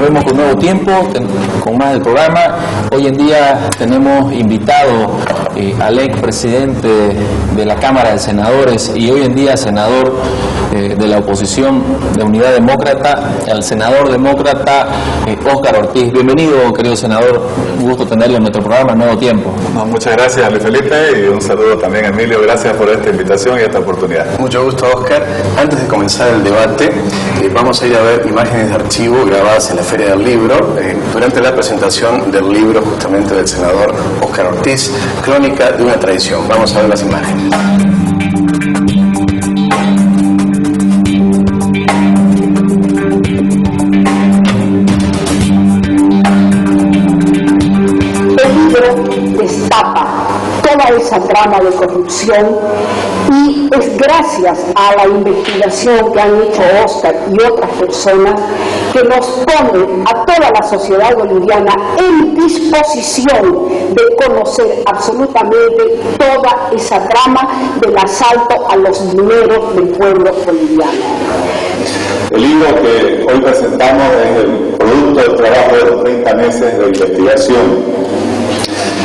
vemos con Nuevo Tiempo, con más del programa. Hoy en día tenemos invitado al expresidente de la Cámara de Senadores y hoy en día senador de la oposición de Unidad Demócrata, al senador demócrata Óscar Ortiz. Bienvenido, querido senador, un gusto tenerlo en nuestro programa Nuevo Tiempo. No, muchas gracias, Luis Felipe, y un saludo también a Emilio. Gracias por esta invitación y esta oportunidad. Mucho gusto, Óscar. Antes de comenzar el debate, vamos a ir a ver imágenes de archivo grabadas en la Feria del Libro durante la presentación del libro justamente del senador Óscar Ortiz, Crónica de una traición. Vamos a ver las imágenes. Destapa toda esa trama de corrupción y es gracias a la investigación que han hecho Óscar y otras personas que nos pone a toda la sociedad boliviana en disposición de conocer absolutamente toda esa trama del asalto a los dineros del pueblo boliviano. El libro que hoy presentamos es el producto del trabajo de los 30 meses de investigación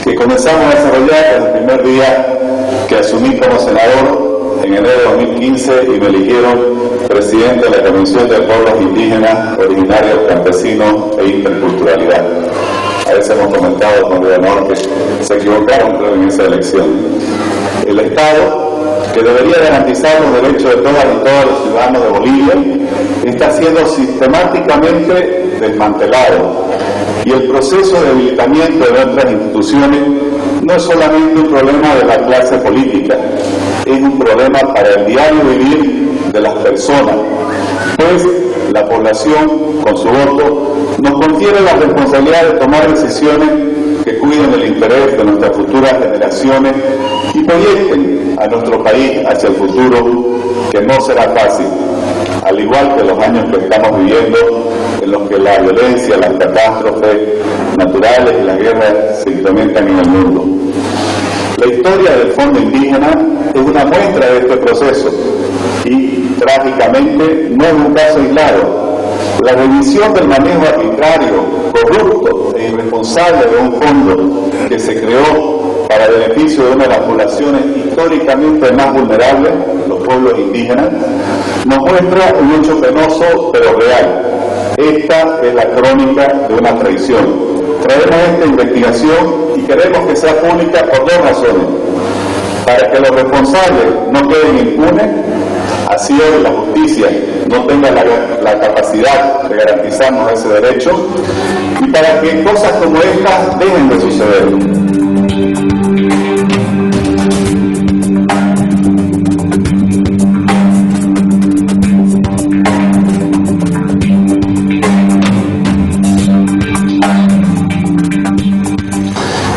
que comenzamos a desarrollar desde el primer día que asumí como senador en enero de 2015 y me eligieron presidente de la Comisión de Pueblos Indígenas, Originarios, Campesinos e Interculturalidad. A veces hemos comentado con el gobernador que se equivocaron, creo, en esa elección. El Estado, que debería garantizar los derechos de todas y todos los ciudadanos de Bolivia, está siendo sistemáticamente desmantelado. Y el proceso de debilitamiento de nuestras instituciones no es solamente un problema de la clase política, es un problema para el diario vivir de las personas, pues la población, con su voto, nos confiere la responsabilidad de tomar decisiones que cuiden el interés de nuestras futuras generaciones y proyecten a nuestro país hacia el futuro, que no será fácil, al igual que los años que estamos viviendo, en los que la violencia, las catástrofes naturales y las guerras se incrementan en el mundo. La historia del Fondo Indígena es una muestra de este proceso y, trágicamente, no es un caso aislado. La revisión del manejo arbitrario, corrupto e irresponsable de un fondo que se creó para beneficio de una de las poblaciones históricamente más vulnerables, los pueblos indígenas, nos muestra un hecho penoso pero real. Esta es la crónica de una traición. Traemos esta investigación y queremos que sea pública por dos razones. Para que los responsables no queden impunes, así hoy la justicia no tenga la capacidad de garantizarnos ese derecho, y para que cosas como estas dejen de suceder.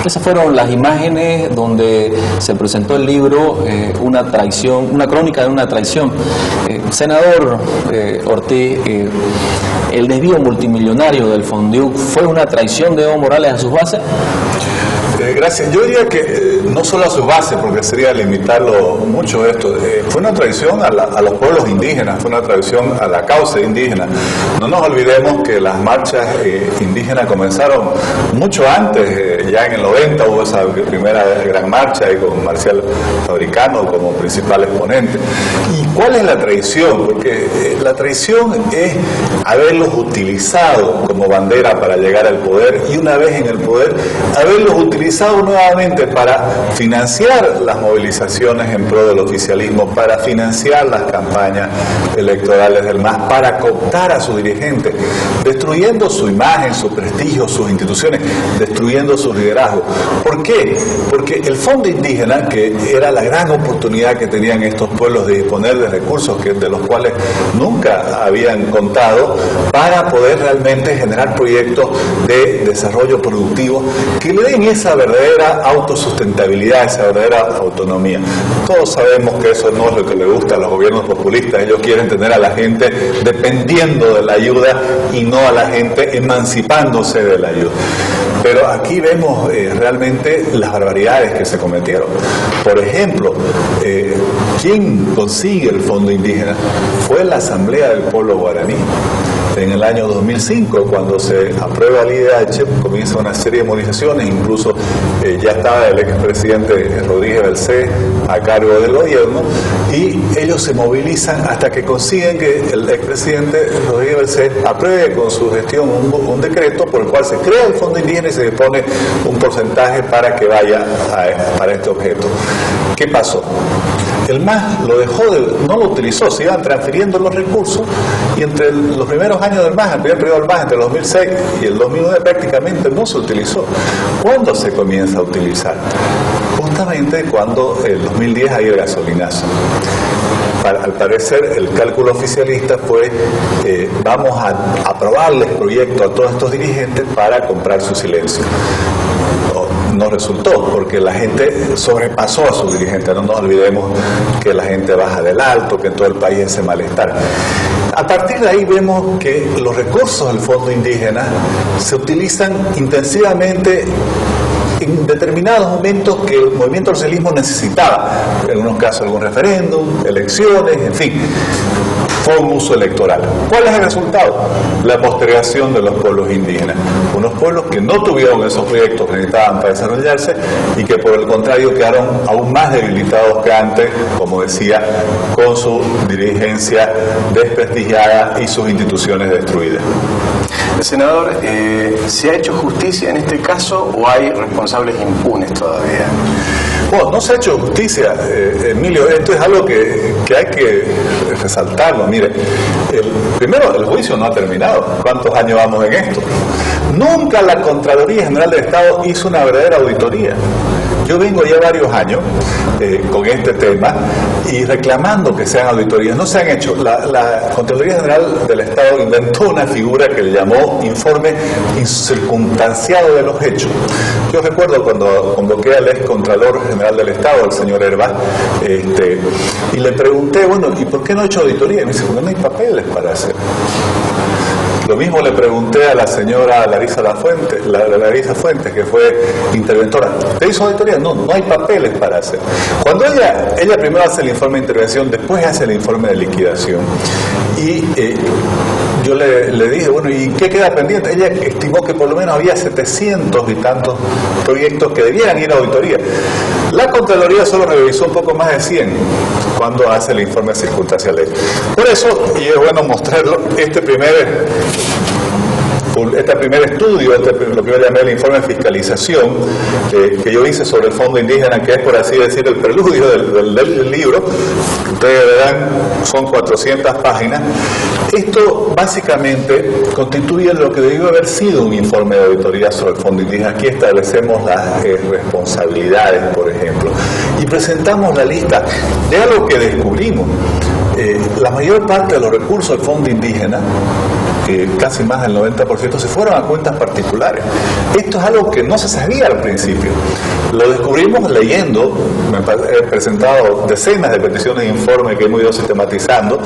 Esas fueron las imágenes donde se presentó el libro Una traición, una crónica de una traición. Senador Ortiz, el desvío multimillonario del Fondiu ¿fue una traición de Evo Morales a sus bases? Gracias. Yo diría que no solo a sus bases, porque sería limitarlo mucho esto. Fue una traición a los pueblos indígenas, fue una traición a la causa indígena. No nos olvidemos que las marchas indígenas comenzaron mucho antes, ya en el 90 hubo esa primera gran marcha y con Marcial Fabricano como principal exponente. ¿Y cuál es la traición? Porque la traición es haberlos utilizado como bandera para llegar al poder y una vez en el poder, haberlos utilizado nuevamente para financiar las movilizaciones en pro del oficialismo, para financiar las campañas electorales del MAS, para cooptar a sus dirigentes, destruyendo su imagen, su prestigio, sus instituciones, destruyendo su liderazgo. ¿Por qué? Porque el Fondo Indígena, que era la gran oportunidad que tenían estos pueblos de disponer de recursos de los cuales nunca habían contado, para poder realmente generar proyectos de desarrollo productivo que le den esa verdadera autosustentabilidad, esa verdadera autonomía. Todos sabemos que eso no es lo que le gusta a los gobiernos populistas. Ellos quieren tener a la gente dependiendo de la ayuda y no a la gente emancipándose de la ayuda. Pero aquí vemos realmente las barbaridades que se cometieron. Por ejemplo, ¿quién consigue el Fondo Indígena? Fue la Asamblea del Pueblo Guaraní. en el año 2005, cuando se aprueba el IDH, comienza una serie de movilizaciones, incluso ya estaba el expresidente Rodríguez Belcé a cargo del gobierno, y ellos se movilizan hasta que consiguen que el expresidente Rodríguez Belcé apruebe con su gestión un decreto por el cual se crea el Fondo Indígena y se dispone un porcentaje para que vaya para este objeto. ¿Qué pasó? El MAS no lo utilizó, se iban transfiriendo los recursos, y entre los primeros años del MAS, el primer periodo del MAS, entre el 2006 y el 2009, prácticamente no se utilizó. ¿Cuándo se comienza a utilizar? Justamente cuando en 2010 hay el gasolinazo. Al parecer el cálculo oficialista fue vamos a aprobarles proyectos a todos estos dirigentes para comprar su silencio. No resultó, porque la gente sobrepasó a sus dirigentes. No nos olvidemos que la gente baja del alto, que en todo el país es ese malestar. A partir de ahí vemos que los recursos del Fondo Indígena se utilizan intensivamente en determinados momentos que el movimiento del socialismo necesitaba. En algunos casos algún referéndum, elecciones, en fin. Fue un uso electoral. ¿Cuál es el resultado? La postergación de los pueblos indígenas. Unos pueblos que no tuvieron esos proyectos que necesitaban para desarrollarse y que por el contrario quedaron aún más debilitados que antes, como decía, con su dirigencia desprestigiada y sus instituciones destruidas. Senador, ¿se ha hecho justicia en este caso o hay responsables impunes todavía? Bueno, no se ha hecho justicia, Emilio. Esto es algo que hay que resaltarlo. Mire, primero, el juicio no ha terminado. ¿Cuántos años vamos en esto? Nunca la Contraloría General del Estado hizo una verdadera auditoría. Yo vengo ya varios años con este tema y reclamando que sean auditorías. No se han hecho. La Contraloría General del Estado inventó una figura que le llamó informe circunstanciado de los hechos. Yo recuerdo cuando convoqué al ex Contralor General del Estado, el señor Herbaz, y le pregunté, bueno, ¿y por qué no he hecho auditoría? Y me dice, porque no hay papeles para hacer. Lo mismo le pregunté a la señora Larisa Fuentes, que fue interventora. ¿Te hizo auditoría? No, no hay papeles para hacer. Cuando ella primero hace el informe de intervención, después hace el informe de liquidación. Y yo le dije, bueno, ¿y qué queda pendiente? Ella estimó que por lo menos había 700 y tantos proyectos que debieran ir a auditoría. La Contraloría solo revisó un poco más de 100 cuando hace el informe circunstancial. Por eso, y es bueno mostrarlo, este primer estudio, lo que yo llamé el informe de fiscalización que yo hice sobre el Fondo Indígena, que es, por así decir, el preludio del libro, que ustedes verán, son 400 páginas. Esto básicamente constituye lo que debió haber sido un informe de auditoría sobre el Fondo Indígena. Aquí establecemos las responsabilidades, por ejemplo, y presentamos la lista de algo que descubrimos. La mayor parte de los recursos del Fondo Indígena, casi más del 90%, se fueron a cuentas particulares. Esto es algo que no se sabía al principio. Lo descubrimos leyendo, he presentado decenas de peticiones de informe que hemos ido sistematizando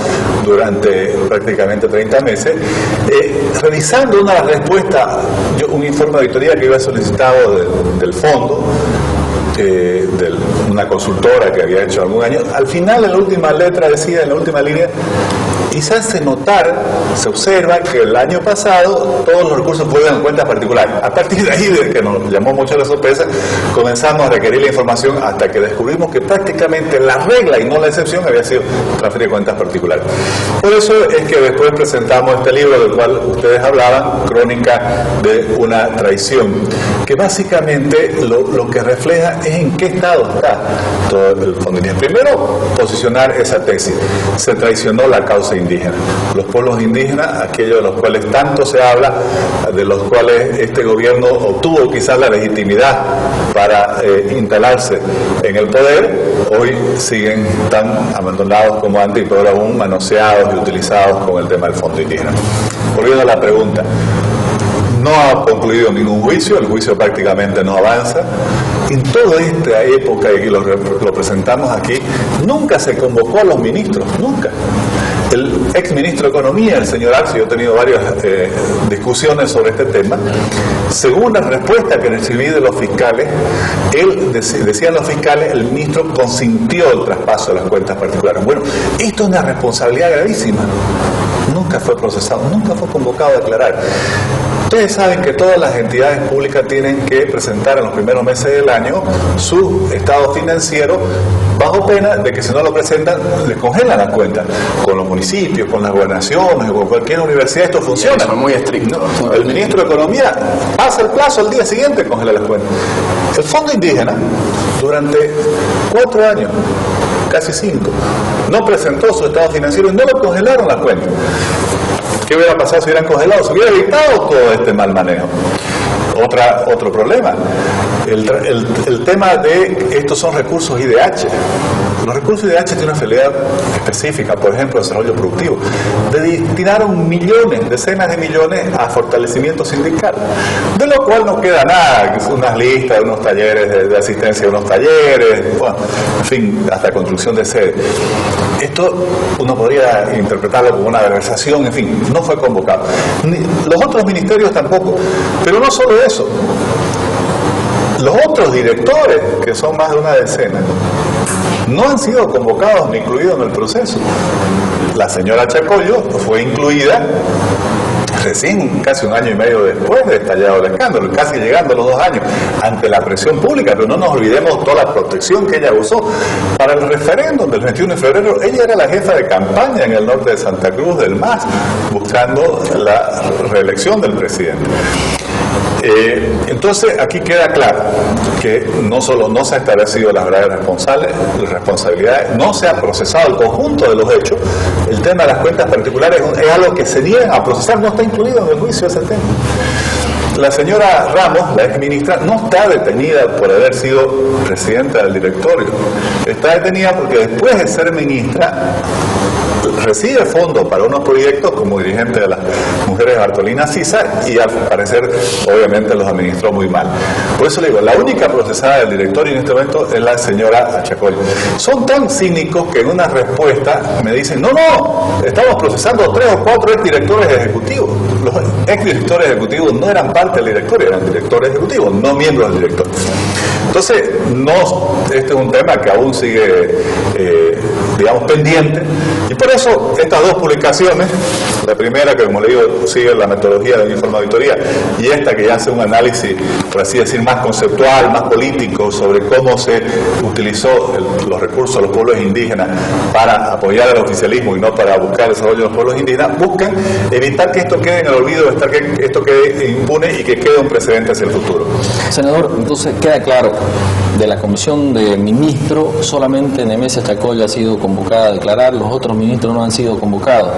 durante prácticamente 30 meses, revisando una respuesta, un informe de auditoría que iba solicitado del fondo, de una consultora que había hecho algún año. Al final, en la última letra decía, en la última línea, y se hace notar, se observa que el año pasado todos los recursos fueron en cuentas particulares. A partir de ahí, de que nos llamó mucho la sorpresa, comenzamos a requerir la información hasta que descubrimos que prácticamente la regla y no la excepción había sido transferir cuentas particulares. Por eso es que después presentamos este libro del cual ustedes hablaban, Crónica de una traición, que básicamente lo que refleja es en qué estado está todo el Fondo Indígena. Primero, posicionar esa tesis. Se traicionó la causa indígena. Los pueblos indígenas, aquellos de los cuales tanto se habla, de los cuales este gobierno obtuvo quizás la legitimidad para instalarse en el poder, hoy siguen tan abandonados como antes y peor aún manoseados y utilizados con el tema del Fondo Indígena. Volviendo a la pregunta, no ha concluido ningún juicio, el juicio prácticamente no avanza. En toda esta época, y lo presentamos aquí, nunca se convocó a los ministros, nunca. El ex ministro de Economía, el señor Arce, yo he tenido varias discusiones sobre este tema. Según la respuesta que recibí de los fiscales, decían los fiscales, el ministro consintió el traspaso de las cuentas particulares. Bueno, esto es una responsabilidad gravísima. Nunca nunca fue procesado, nunca fue convocado a declarar. Ustedes saben que todas las entidades públicas tienen que presentar en los primeros meses del año su estado financiero, bajo pena de que si no lo presentan les congelan la cuenta. Con los municipios, con las gobernaciones, con cualquier universidad esto funciona. Son muy estrictos. No, el ministro de Economía pasa el plazo, al día siguiente congela las cuentas. El Fondo Indígena durante 4 años, casi 5, no presentó su estado financiero y no lo congelaron las cuentas. ¿Qué hubiera pasado si hubieran congelado? Se hubiera evitado todo este mal manejo. Otro problema, el tema de estos son recursos IDH. Los recursos IDH tienen una finalidad específica, por ejemplo, desarrollo productivo. Destinaron millones, decenas de millones a fortalecimiento sindical, de lo cual no queda nada, unas listas, unos talleres de asistencia a unos talleres, bueno, en fin, hasta construcción de sede. Esto uno podría interpretarlo como una malversación, en fin, no fue convocado. Los otros ministerios tampoco, pero no solo eso. Los otros directores, que son más de una decena, no han sido convocados ni incluidos en el proceso. La señora Chacollo fue incluida recién, casi 1 año y medio después de estallado el escándalo, casi llegando a los 2 años, ante la presión pública, pero no nos olvidemos toda la protección que ella usó. Para el referéndum del 21 de febrero, ella era la jefa de campaña en el norte de Santa Cruz del MAS, buscando la reelección del presidente. Entonces aquí queda claro que no solo no se ha establecido las verdaderas responsabilidades, no se ha procesado el conjunto de los hechos. El tema de las cuentas particulares es algo que se niegan a procesar, no está incluido en el juicio ese tema. La señora Ramos, la exministra, no está detenida por haber sido presidenta del directorio. Está detenida porque después de ser ministra recibe fondos para unos proyectos como dirigente de las mujeres Bartolina Sisa y al parecer obviamente los administró muy mal. Por eso le digo, la única procesada del directorio en este momento es la señora Chacollo. Son tan cínicos que en una respuesta me dicen, no, estamos procesando 3 o 4 exdirectores ejecutivos. Los exdirectores ejecutivos no eran parte del directorio, eran directores ejecutivos, no miembros del directorio. Entonces, este es un tema que aún sigue, digamos, pendiente, y por eso estas 2 publicaciones, la primera que, como le digo, sigue la metodología de un informe de auditoría, y esta que ya hace un análisis, por así decir, más conceptual, más político, sobre cómo se utilizó los recursos de los pueblos indígenas para apoyar al oficialismo y no para buscar el desarrollo de los pueblos indígenas, buscan evitar que esto quede en el olvido, que esto quede impune y que quede un precedente hacia el futuro. Senador, entonces queda claro, de la comisión de ministros, solamente Nemesia Chacollo ha sido convocada a declarar, los otros ministros no han sido convocados,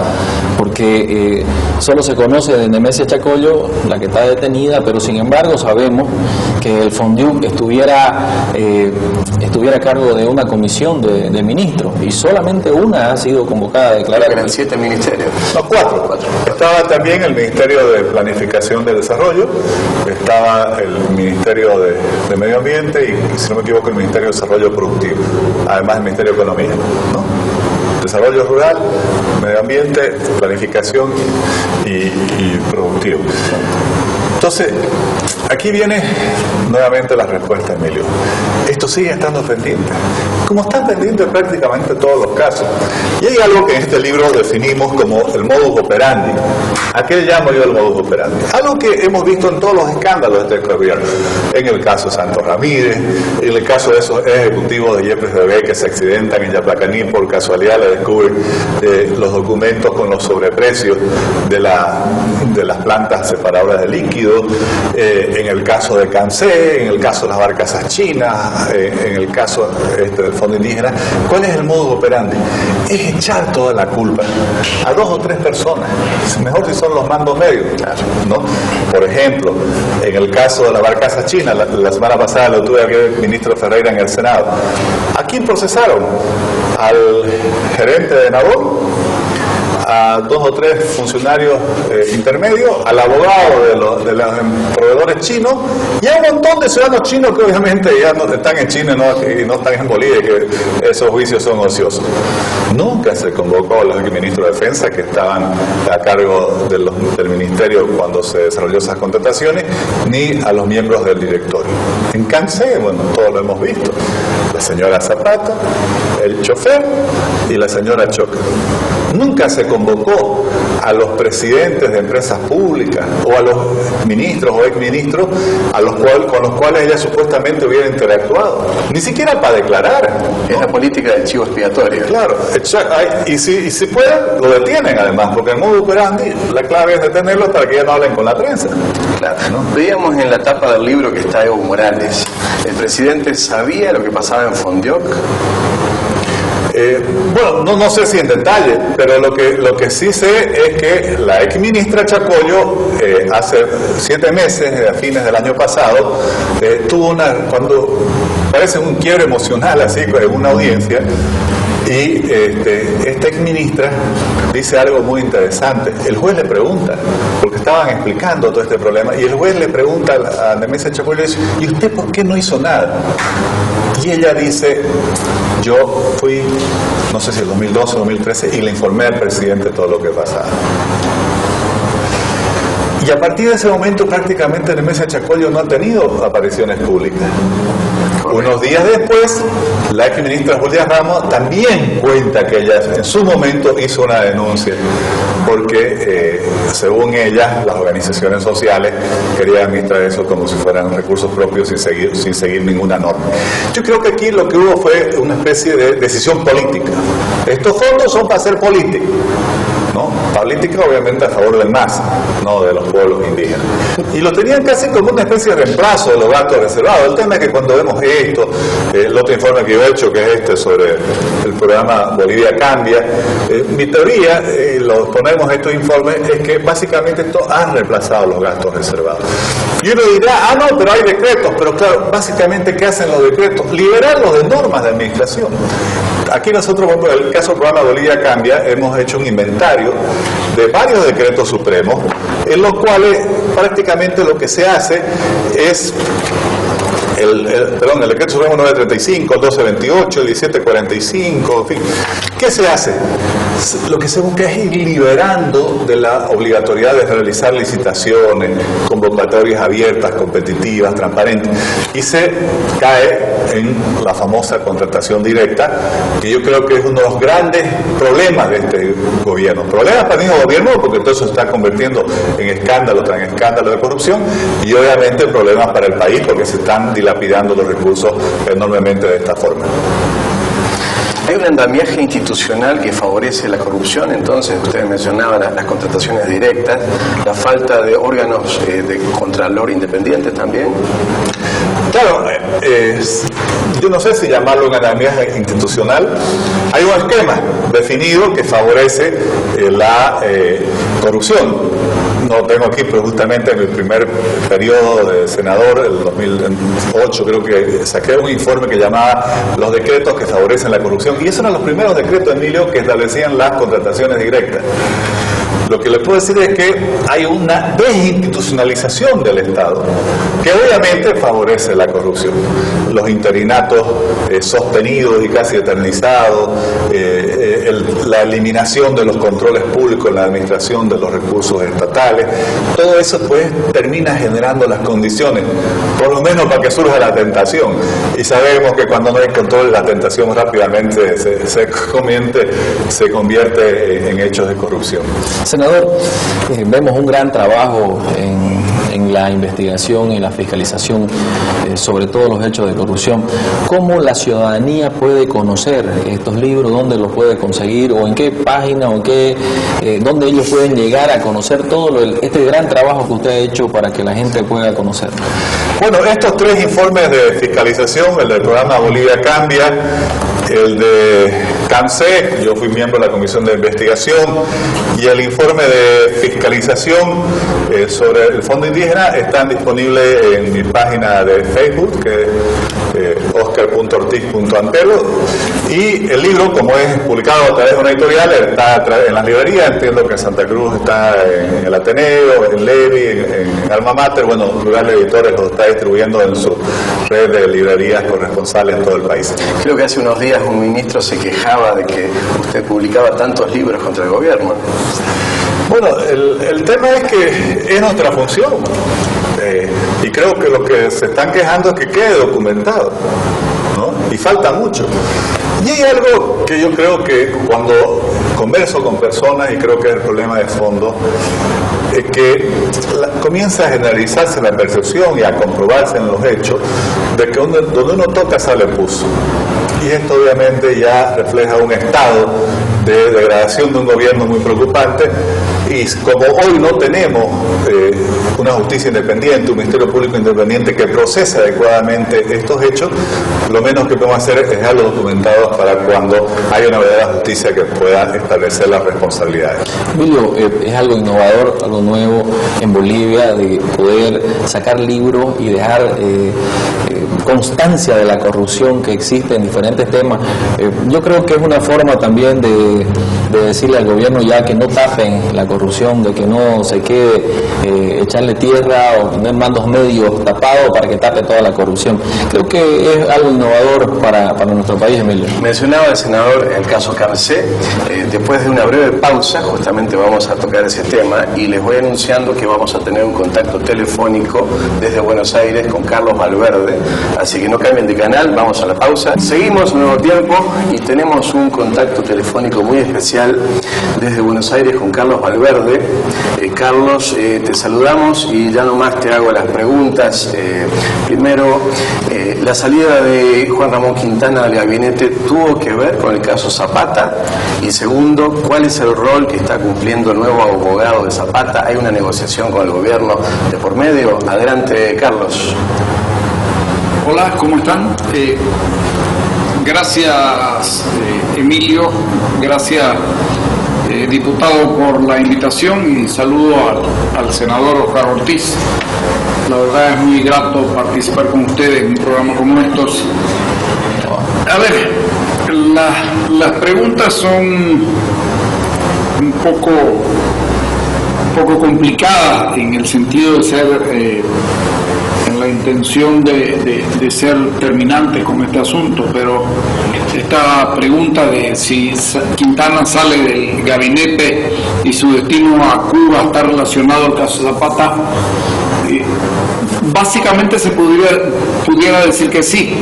porque solo se conoce de Nemesia Chacollo, la que está detenida, pero sin embargo sabemos que el FONDIUC estuviera a cargo de una comisión de ministros, y solamente una ha sido convocada a declarar. Eran 7 ministerios. No, 4. Estaba también el Ministerio de Planificación del Desarrollo, estaba el Ministerio de Medio Ambiente y, si no me equivoco, el Ministerio de Desarrollo Productivo, además el Ministerio de Economía, ¿no? Desarrollo rural, medio ambiente, planificación y productivo. Entonces, aquí viene nuevamente la respuesta, Emilio. Esto sigue estando pendiente, como están pendientes prácticamente todos los casos. Y hay algo que en este libro definimos como el modus operandi. ¿A qué llamo yo el modus operandi? Algo que hemos visto en todos los escándalos de este gobierno. En el caso Santos Ramírez, en el caso de esos ejecutivos de Yepes Bebé que se accidentan en Yaplacaní, por casualidad le descubren los documentos con los sobreprecios de las plantas separadoras de líquidos, en el caso de Cancé, en el caso de las barcazas chinas, en el caso del Fondo Indígena. ¿Cuál es el modus operandi? Es echar toda la culpa a 2 o 3 personas, mejor si son los mandos medios, ¿no? Por ejemplo, en el caso de la barcaza china, la semana pasada lo tuve aquí el ministro Ferreira en el Senado. ¿A quién procesaron? Al gerente de Nabor, a 2 o 3 funcionarios intermedios, al abogado de los proveedores chinos y a un montón de ciudadanos chinos que obviamente ya no están en China y no están en Bolivia, y que esos juicios son ociosos. Nunca se convocó a los ministros de Defensa que estaban a cargo del ministerio cuando se desarrolló esas contrataciones, ni a los miembros del directorio. En Cancé, bueno, todos lo hemos visto, la señora Zapata, el chofer y la señora Choca. Nunca se convocó a los presidentes de empresas públicas o a los ministros o exministros con los cuales ella supuestamente hubiera interactuado, ni siquiera para declarar. Es la política del chivo expiatorio. Claro, y si pueden, lo detienen además, porque en modo operandi la clave es detenerlos para que ya no hablen con la prensa. Claro, ¿no? Veíamos en la tapa del libro que está Evo Morales. ¿El presidente sabía lo que pasaba en Fondioc? Bueno, no sé si en detalle, pero lo que sí sé es que la ex ministra Chacollo hace 7 meses, a fines del año pasado, tuvo cuando parece un quiebre emocional así en una audiencia, y esta ex ministra dice algo muy interesante. El juez le pregunta, porque estaban explicando todo este problema, y el juez le pregunta a Nemesio Chacollo, ¿y usted por qué no hizo nada? Y ella dice, yo fui, no sé si el 2012 o 2013, y le informé al presidente todo lo que pasaba. Y a partir de ese momento prácticamente Nemesio Chacollo no ha tenido apariciones públicas. Unos días después, la ex ministra Julia Ramos también cuenta que ella en su momento hizo una denuncia porque, según ella, las organizaciones sociales querían administrar eso como si fueran recursos propios sin seguir ninguna norma. Yo creo que aquí lo que hubo fue una especie de decisión política. Estos fondos son para hacer política, ¿no? Política obviamente a favor del MAS, no de los pueblos indígenas. Y lo tenían casi como una especie de reemplazo de los gastos reservados. El tema es que cuando vemos esto, el otro informe que yo he hecho, que es sobre el programa Bolivia Cambia, mi teoría, lo ponemos en estos informes, es que básicamente esto ha reemplazado los gastos reservados. Y uno dirá, no, pero hay decretos, pero claro, básicamente ¿qué hacen los decretos? Liberarlos de normas de administración. Aquí nosotros, en el caso del programa Bolivia Cambia, hemos hecho un inventario de varios decretos supremos, en los cuales prácticamente lo que se hace es el decreto supremo 935, el 1228, el 1745, en fin. ¿Qué se hace? Lo que se busca es ir liberando de la obligatoriedad de realizar licitaciones, convocatorias abiertas, competitivas, transparentes, y se cae en la famosa contratación directa, que yo creo que es uno de los grandes problemas de este gobierno. Problemas para el mismo gobierno, porque todo eso se está convirtiendo en escándalo tras escándalo de corrupción, y obviamente problemas para el país, porque se están dilapidando los recursos enormemente de esta forma. ¿Hay un andamiaje institucional que favorece la corrupción? Entonces, ustedes mencionaban las contrataciones directas, la falta de órganos de contralor independientes también. Claro, yo no sé si llamarlo un andamiaje institucional. Hay un esquema definido que favorece la corrupción. No tengo aquí, pero justamente en mi primer periodo de senador, el 2008, creo que saqué un informe que llamaba Los decretos que favorecen la corrupción. Y esos eran los primeros decretos, Emilio, que establecían las contrataciones directas. Lo que les puedo decir es que hay una desinstitucionalización del Estado, que obviamente favorece la corrupción. Los interinatos sostenidos y casi eternizados, la eliminación de los controles públicos en la administración de los recursos estatales, todo eso pues termina generando las condiciones, por lo menos para que surja la tentación. Y sabemos que cuando no hay control, la tentación rápidamente se convierte en hechos de corrupción. Senador, vemos un gran trabajo en la investigación y la fiscalización sobre todos los hechos de corrupción. ¿Cómo la ciudadanía puede conocer estos libros? ¿Dónde los puede conseguir? ¿O en qué página? ¿O dónde ellos pueden llegar a conocer todo este gran trabajo que usted ha hecho para que la gente pueda conocer? Bueno, estos 3 informes de fiscalización, el del programa Bolivia Cambia, el de CAMSE, yo fui miembro de la Comisión de Investigación, y el informe de fiscalización sobre el Fondo Indígena están disponibles en mi página de Facebook, que es oscar.ortiz.antelo, y el libro, como es publicado a través de una editorial, está en las librerías. Entiendo que en Santa Cruz está en el Ateneo, en Levi, en Alma Mater. Bueno, Rural de Editores lo está distribuyendo en su red de librerías corresponsales en todo el país. Creo que hace unos días un ministro se quejaba de que usted publicaba tantos libros contra el gobierno. Bueno, el tema es que es nuestra función. Y creo que lo que se están quejando es que quede documentado, ¿no? Y falta mucho. Y hay algo que yo creo que cuando converso con personas y creo que es el problema de fondo, que comienza a generalizarse la percepción y a comprobarse en los hechos de que donde uno toca sale puso. Y esto obviamente ya refleja un estado de degradación de un gobierno muy preocupante, y como hoy no tenemos una justicia independiente, un Ministerio Público independiente que procese adecuadamente estos hechos, lo menos que podemos hacer es dejarlos documentados para cuando haya una verdadera justicia que pueda establecer las responsabilidades. Emilio, es algo innovador, algo nuevo en Bolivia, de poder sacar libros y dejar constancia de la corrupción que existe en diferentes temas. Yo creo que es una forma también de decirle al gobierno ya que no tapen la corrupción, de que no se quede echarle tierra o tener mandos medios tapados para que tape toda la corrupción. Creo que es algo innovador para nuestro país, Emilio. Mencionaba el senador el caso Cancé. Después de una breve pausa, justamente vamos a tocar ese tema y les voy anunciando que vamos a tener un contacto telefónico desde Buenos Aires con Carlos Valverde. Así que no cambien de canal, vamos a la pausa. Seguimos un nuevo tiempo y tenemos un contacto telefónico muy especial desde Buenos Aires con Carlos Valverde. Carlos, te saludamos y ya nomás te hago las preguntas. Primero, la salida de Juan Ramón Quintana del gabinete tuvo que ver con el caso Zapata. Y segundo, ¿cuál es el rol que está cumpliendo el nuevo abogado de Zapata? ¿Hay una negociación con el gobierno de por medio? Adelante, Carlos. Hola, ¿cómo están? Gracias, Emilio, gracias, diputado, por la invitación, y saludo al senador Oscar Ortiz. La verdad es muy grato participar con ustedes en un programa como estos. A ver, las preguntas son un poco complicadas en el sentido de ser... en la intención de ser terminante con este asunto, pero esta pregunta de si Quintana sale del gabinete y su destino a Cuba está relacionado al caso Zapata, básicamente se pudiera decir que sí.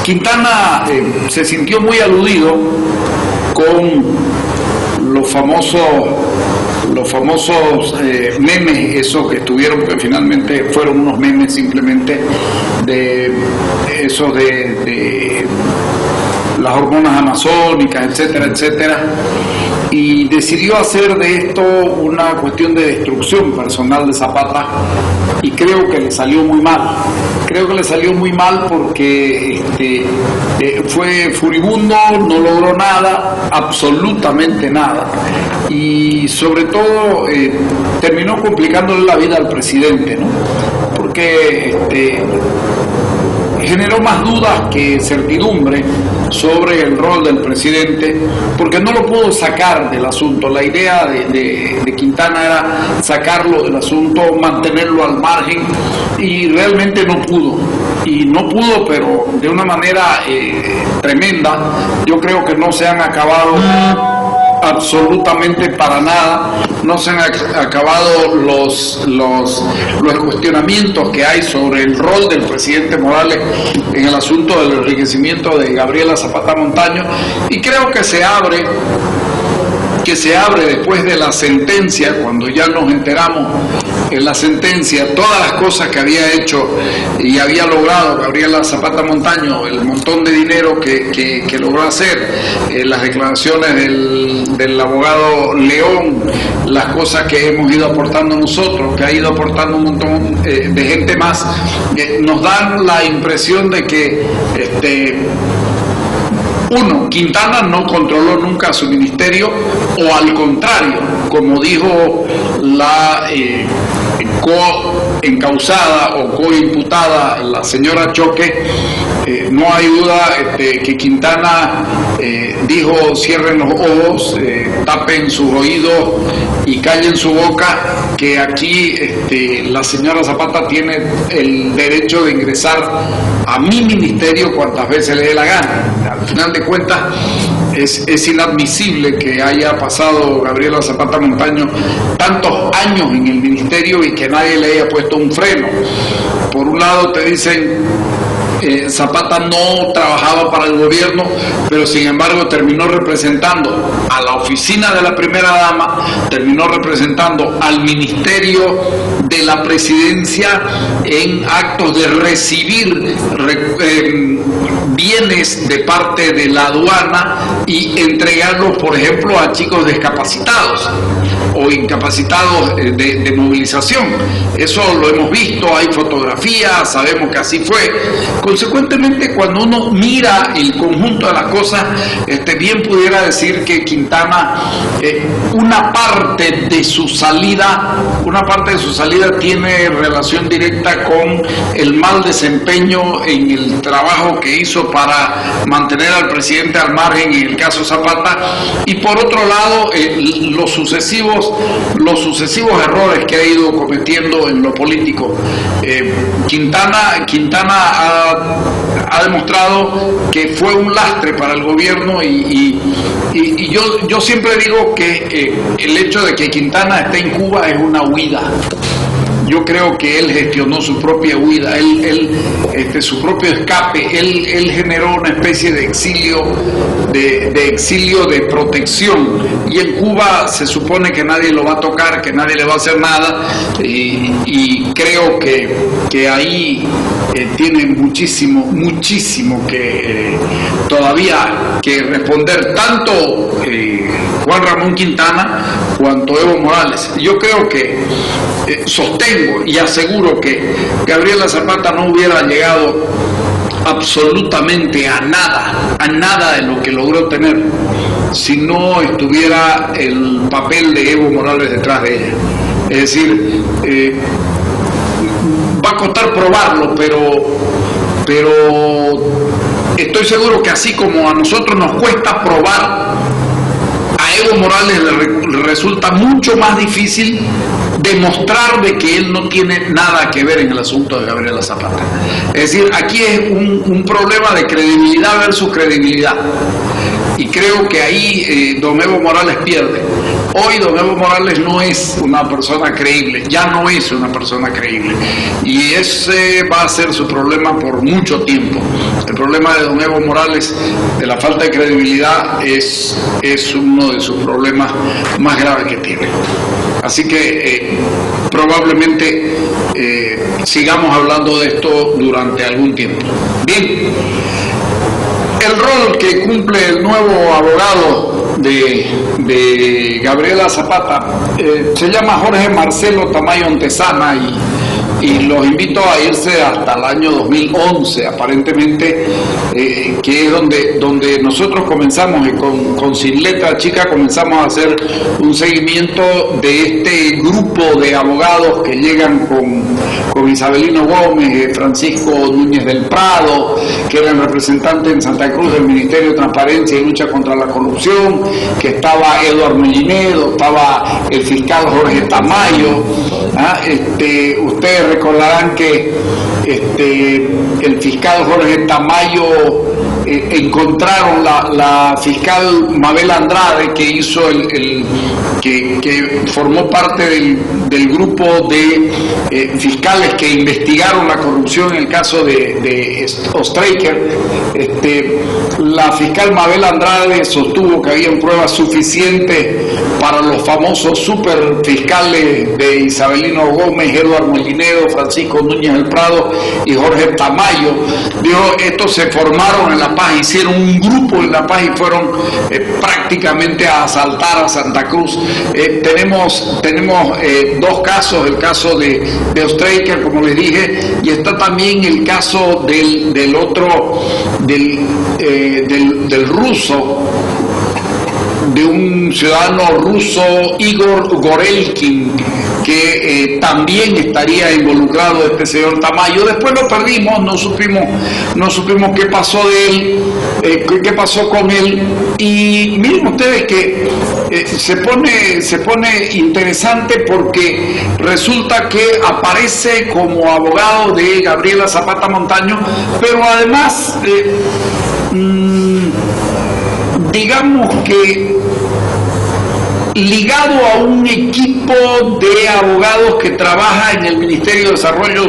Quintana se sintió muy aludido con los famosos memes, esos que estuvieron, porque finalmente fueron unos memes simplemente, de esos de las hormonas amazónicas, etcétera, etcétera, y decidió hacer de esto una cuestión de destrucción personal de Zapata, y creo que le salió muy mal. Creo que le salió muy mal porque fue furibundo, no logró nada, absolutamente nada, y sobre todo terminó complicándole la vida al presidente, ¿no? Porque generó más dudas que certidumbre sobre el rol del presidente, porque no lo pudo sacar del asunto. La idea de Quintana era sacarlo del asunto, mantenerlo al margen, y realmente no pudo. Y no pudo, pero de una manera tremenda. Yo creo que no se han acabado absolutamente para nada, no se han acabado los cuestionamientos que hay sobre el rol del presidente Morales en el asunto del enriquecimiento de Gabriela Zapata Montaño, y creo que se abre después de la sentencia, cuando ya nos enteramos en la sentencia todas las cosas que había hecho y había logrado Gabriela Zapata Montaño, el montón de dinero que logró hacer, las declaraciones del abogado León, las cosas que hemos ido aportando nosotros, que ha ido aportando un montón de gente más, nos dan la impresión de que uno, Quintana no controló nunca su ministerio, o al contrario, como dijo la coencausada o coimputada, la señora Choque, no hay duda que Quintana dijo: cierren los ojos, tapen sus oídos y callen su boca, que aquí la señora Zapata tiene el derecho de ingresar a mi ministerio cuantas veces le dé la gana. Al final de cuentas, es inadmisible que haya pasado Gabriela Zapata Montaño tantos años en el ministerio y que nadie le haya puesto un freno. Por un lado te dicen Zapata no trabajaba para el gobierno, pero sin embargo terminó representando a la oficina de la primera dama, terminó representando al ministerio de la presidencia en actos de recibir bienes de parte de la aduana y entregarlos, por ejemplo, a chicos discapacitados o incapacitados de movilización. Eso lo hemos visto, hay fotografías, sabemos que así fue. Consecuentemente, cuando uno mira el conjunto de las cosas, bien pudiera decir que Quintana, una parte de su salida tiene relación directa con el mal desempeño en el trabajo que hizo para mantener al presidente al margen en el caso Zapata, y por otro lado los sucesivos errores que ha ido cometiendo en lo político. Quintana ha demostrado que fue un lastre para el gobierno y yo siempre digo que el hecho de que Quintana esté en Cuba es una huida. Yo creo que él gestionó su propia huida, su propio escape, él generó una especie de exilio de protección, y en Cuba se supone que nadie lo va a tocar, que nadie le va a hacer nada, y creo que ahí tiene muchísimo que todavía que responder tanto Juan Ramón Quintana cuanto Evo Morales. Yo creo que sostengo y aseguro que Gabriela Zapata no hubiera llegado absolutamente a nada de lo que logró tener si no estuviera el papel de Evo Morales detrás de ella. Es decir, va a costar probarlo, pero estoy seguro que así como a nosotros nos cuesta probar, a Evo Morales le resulta mucho más difícil demostrar de que él no tiene nada que ver en el asunto de Gabriela Zapata. Es decir, aquí es un problema de credibilidad versus credibilidad. Y creo que ahí don Evo Morales pierde. Hoy don Evo Morales no es una persona creíble, ya no es una persona creíble. Y ese va a ser su problema por mucho tiempo. El problema de don Evo Morales, de la falta de credibilidad, es uno de sus problemas más graves que tiene. Así que probablemente sigamos hablando de esto durante algún tiempo. Bien, el rol que cumple el nuevo abogado de Gabriela Zapata se llama Jorge Marcelo Tamayo Antezana, y los invito a irse hasta el año 2011, aparentemente, que es donde nosotros comenzamos, con Sin Letra Chica comenzamos a hacer un seguimiento de este grupo de abogados que llegan con Isabelino Gómez, Francisco Núñez del Prado, que era el representante en Santa Cruz del Ministerio de Transparencia y Lucha contra la Corrupción, que estaba Eduardo Mollinedo, estaba el fiscal Jorge Tamayo. Ustedes recordarán que el fiscal Jorge Tamayo encontraron la fiscal Mabel Andrade, que hizo que formó parte del grupo de fiscales que investigaron la corrupción en el caso de Oestreicher. La fiscal Mabel Andrade sostuvo que habían pruebas suficientes para los famosos super fiscales de Isabelino Gómez, Eduardo Mollinedo, Francisco Núñez del Prado y Jorge Tamayo. Estos se formaron en La Paz, hicieron un grupo en La Paz y fueron prácticamente a asaltar a Santa Cruz. Tenemos dos casos, el caso de Oestreicher, como les dije, y está también el caso del ruso, de un ciudadano ruso, Igor Gorelkin, que también estaría involucrado este señor Tamayo. Después lo perdimos, no supimos qué pasó de él, qué pasó con él. Y miren ustedes que se pone interesante, porque resulta que aparece como abogado de Gabriela Zapata Montaño, pero además digamos que ligado a un equipo grupo de abogados que trabaja en el Ministerio de Desarrollo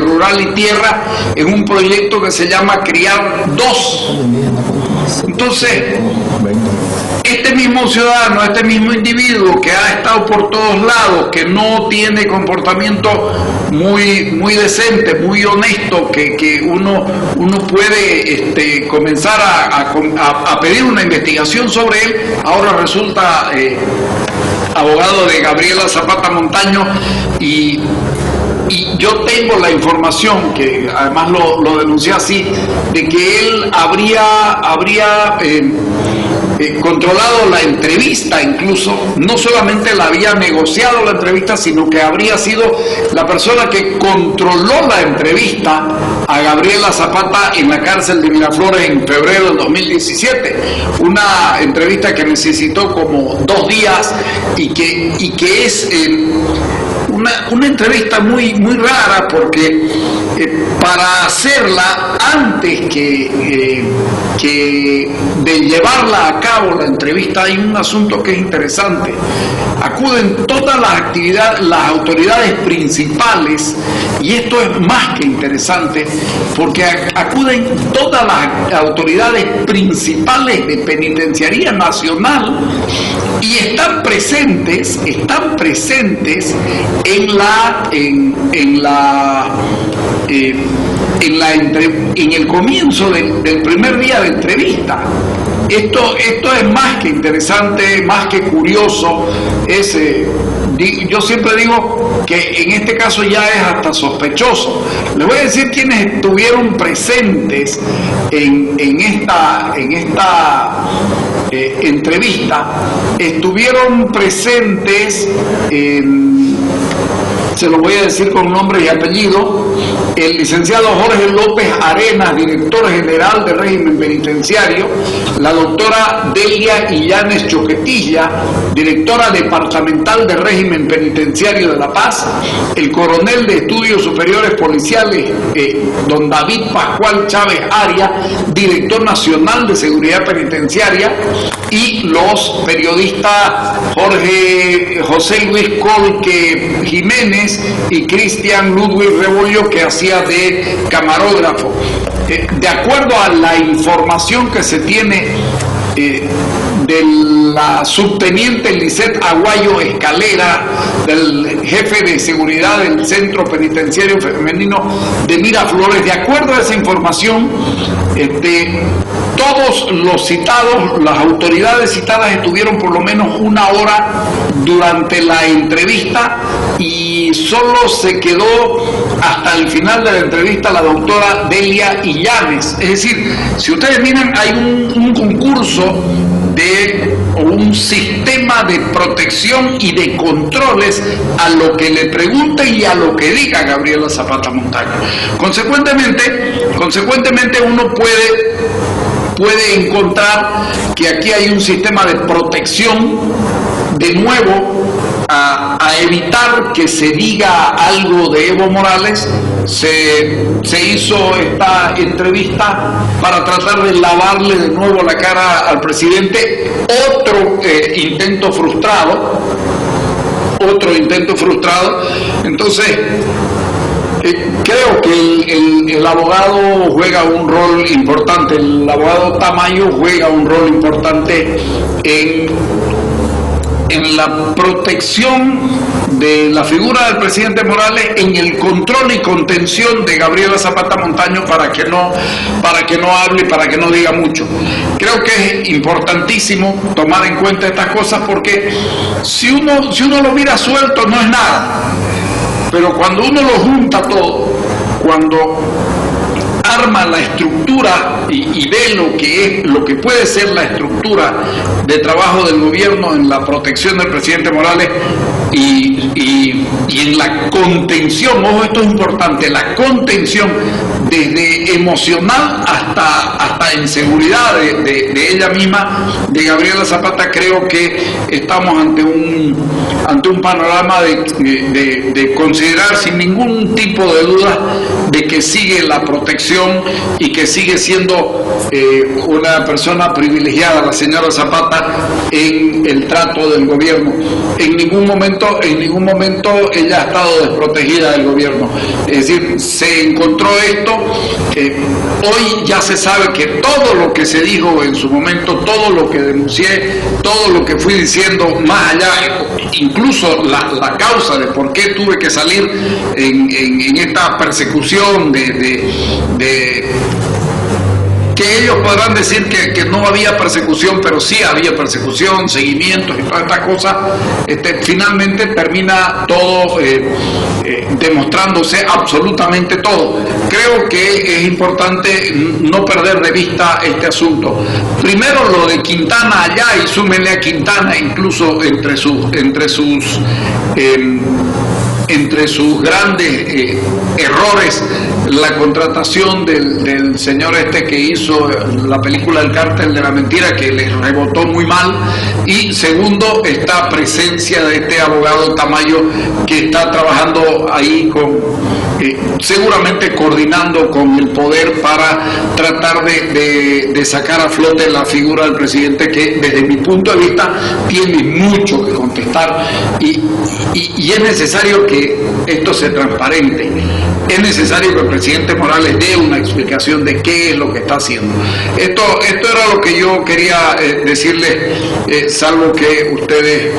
Rural y Tierra en un proyecto que se llama Criar 2. Entonces, este mismo ciudadano, este mismo individuo que ha estado por todos lados, que no tiene comportamiento muy decente, muy honesto, que uno puede comenzar a pedir una investigación sobre él, ahora resulta abogado de Gabriela Zapata Montaño, y yo tengo la información, que además lo denuncié así, de que él habría controlado la entrevista, incluso no solamente la había negociado la entrevista, sino que habría sido la persona que controló la entrevista a Gabriela Zapata en la cárcel de Miraflores en febrero del 2017, una entrevista que necesitó como 2 días y que es una entrevista muy rara, porque para hacerla, antes que de llevarla a cabo la entrevista, hay un asunto que es interesante. Acuden todas las autoridades principales, y esto es más que interesante, porque acuden todas las autoridades principales de Penitenciaría Nacional y están presentes en el comienzo del primer día de entrevista. Esto es más que interesante, más que curioso. Yo siempre digo que en este caso ya es hasta sospechoso. Les voy a decir quienes estuvieron presentes en esta entrevista. Estuvieron presentes, se lo voy a decir con nombre y apellido, el licenciado Jorge López Arenas, director general de régimen penitenciario, la doctora Delia Illanes Choquetilla, directora departamental de régimen penitenciario de La Paz, el coronel de estudios superiores policiales, don David Pascual Chávez Aria, director nacional de seguridad penitenciaria, y los periodistas José Luis Colque Jiménez y Cristian Ludwig Rebollo, que hacía de camarógrafo. De acuerdo a la información que se tiene de la subteniente Lisette Aguayo Escalera, del jefe de seguridad del Centro Penitenciario Femenino de Miraflores, de acuerdo a esa información, todos los citados, las autoridades citadas, estuvieron por lo menos 1 hora durante la entrevista, y solo se quedó hasta el final de la entrevista la doctora Delia Illanes. Es decir, si ustedes miran, hay un concurso o un sistema de protección y de controles a lo que le pregunte y a lo que diga Gabriela Zapata Montaño. Consecuentemente uno puede encontrar que aquí hay un sistema de protección, de nuevo, a evitar que se diga algo de Evo Morales. Se hizo esta entrevista para tratar de lavarle de nuevo la cara al presidente. Otro intento frustrado. Entonces, creo que el abogado juega un rol importante, el abogado Tamayo juega un rol importante en la protección de la figura del presidente Morales, en el control y contención de Gabriela Zapata Montaño para que no hable, para que no diga mucho. Creo que es importantísimo tomar en cuenta estas cosas, porque si uno lo mira suelto no es nada, pero cuando uno lo junta todo, cuando arma la estructura y ve lo que puede ser la estructura de trabajo del gobierno en la protección del presidente Morales y en la contención, ojo, esto es importante, la contención desde emocional hasta en seguridad de ella misma, de Gabriela Zapata. Creo que estamos ante un panorama de considerar sin ningún tipo de duda de que sigue la protección y que sigue siendo una persona privilegiada, la señora Zapata, en el trato del gobierno. En ningún momento momento ella ha estado desprotegida del gobierno. Es decir, se encontró esto. Hoy ya se sabe que todo lo que se dijo en su momento, todo lo que denuncié, todo lo que fui diciendo, más allá, incluso la causa de por qué tuve que salir en esta persecución que ellos podrán decir que no había persecución, pero sí había persecución, seguimientos y todas estas cosas. Finalmente termina todo demostrándose absolutamente todo. Creo que es importante no perder de vista este asunto. Primero lo de Quintana allá, y súmenle a Quintana incluso entre sus grandes errores, la contratación del señor que hizo la película El Cártel de la Mentira, que le rebotó muy mal, y segundo, esta presencia de este abogado Tamayo, que está trabajando ahí seguramente coordinando con el poder para tratar de sacar a flote la figura del presidente, que desde mi punto de vista tiene mucho que contestar, y es necesario que esto se transparente. Es necesario que el presidente Morales dé una explicación de qué es lo que está haciendo. Esto era lo que yo quería decirles, salvo que ustedes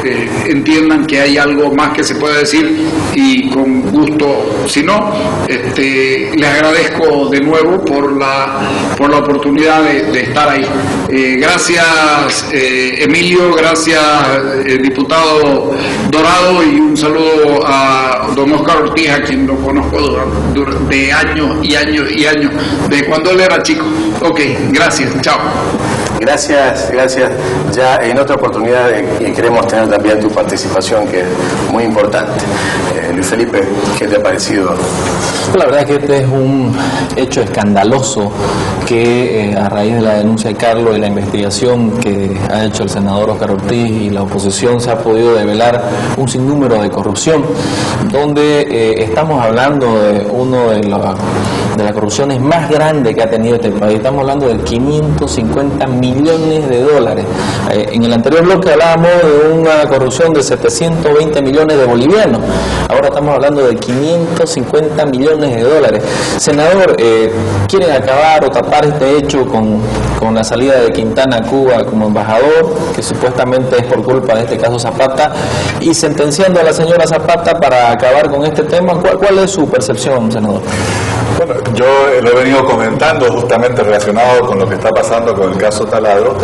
entiendan que hay algo más que se puede decir, y con gusto, si no, les agradezco de nuevo por la oportunidad de estar ahí. Gracias, Emilio, gracias, diputado Dorado, y un saludo a don Óscar Ortiz, a quien lo conozco durante años y años y años, de cuando él era chico. Ok, gracias, chao. Gracias. Ya en otra oportunidad queremos tener también tu participación, que es muy importante. Luis Felipe, ¿qué te ha parecido? La verdad es que este es un hecho escandaloso que a raíz de la denuncia de Carlos y la investigación que ha hecho el senador Óscar Ortiz y la oposición, se ha podido develar un sinnúmero de corrupción, donde estamos hablando de uno de las corrupciones más grandes que ha tenido este país. Estamos hablando de 550 millones de dólares. En el anterior bloque hablábamos de una corrupción de 720 millones de bolivianos. Ahora estamos hablando de 550 millones de dólares. Senador, ¿quieren acabar o tapar este hecho con la salida de Quintana a Cuba como embajador, que supuestamente es por culpa de este caso Zapata, y sentenciando a la señora Zapata para acabar con este tema? ¿Cuál es su percepción, senador? Bueno, yo lo he venido comentando justamente relacionado con lo que está pasando con el caso Taladro,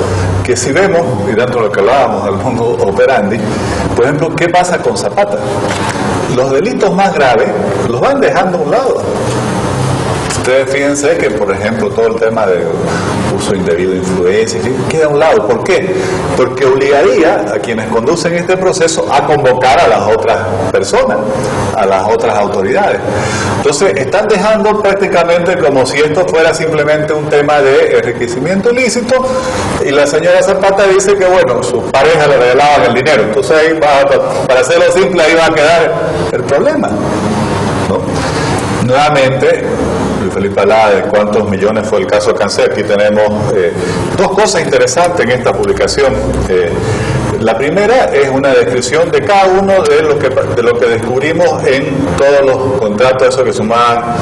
que si vemos, y dentro de lo que hablábamos del mundo operandi, por ejemplo, ¿qué pasa con Zapata? Los delitos más graves los van dejando a un lado. Ustedes fíjense que, por ejemplo, todo el tema de uso indebido de influencia queda a un lado. ¿Por qué? Porque obligaría a quienes conducen este proceso a convocar a las otras personas, a las otras autoridades. Entonces, están dejando prácticamente como si esto fuera simplemente un tema de enriquecimiento ilícito, y la señora Zapata dice que, bueno, sus parejas le regalaban el dinero. Entonces, ahí para hacerlo simple, ahí va a quedar el problema, ¿no? Nuevamente, Felipe hablaba de cuántos millones fue el caso Cancel. Aquí tenemos dos cosas interesantes en esta publicación. La primera es una descripción de cada uno de lo que descubrimos en todos los contratos, eso que sumaban,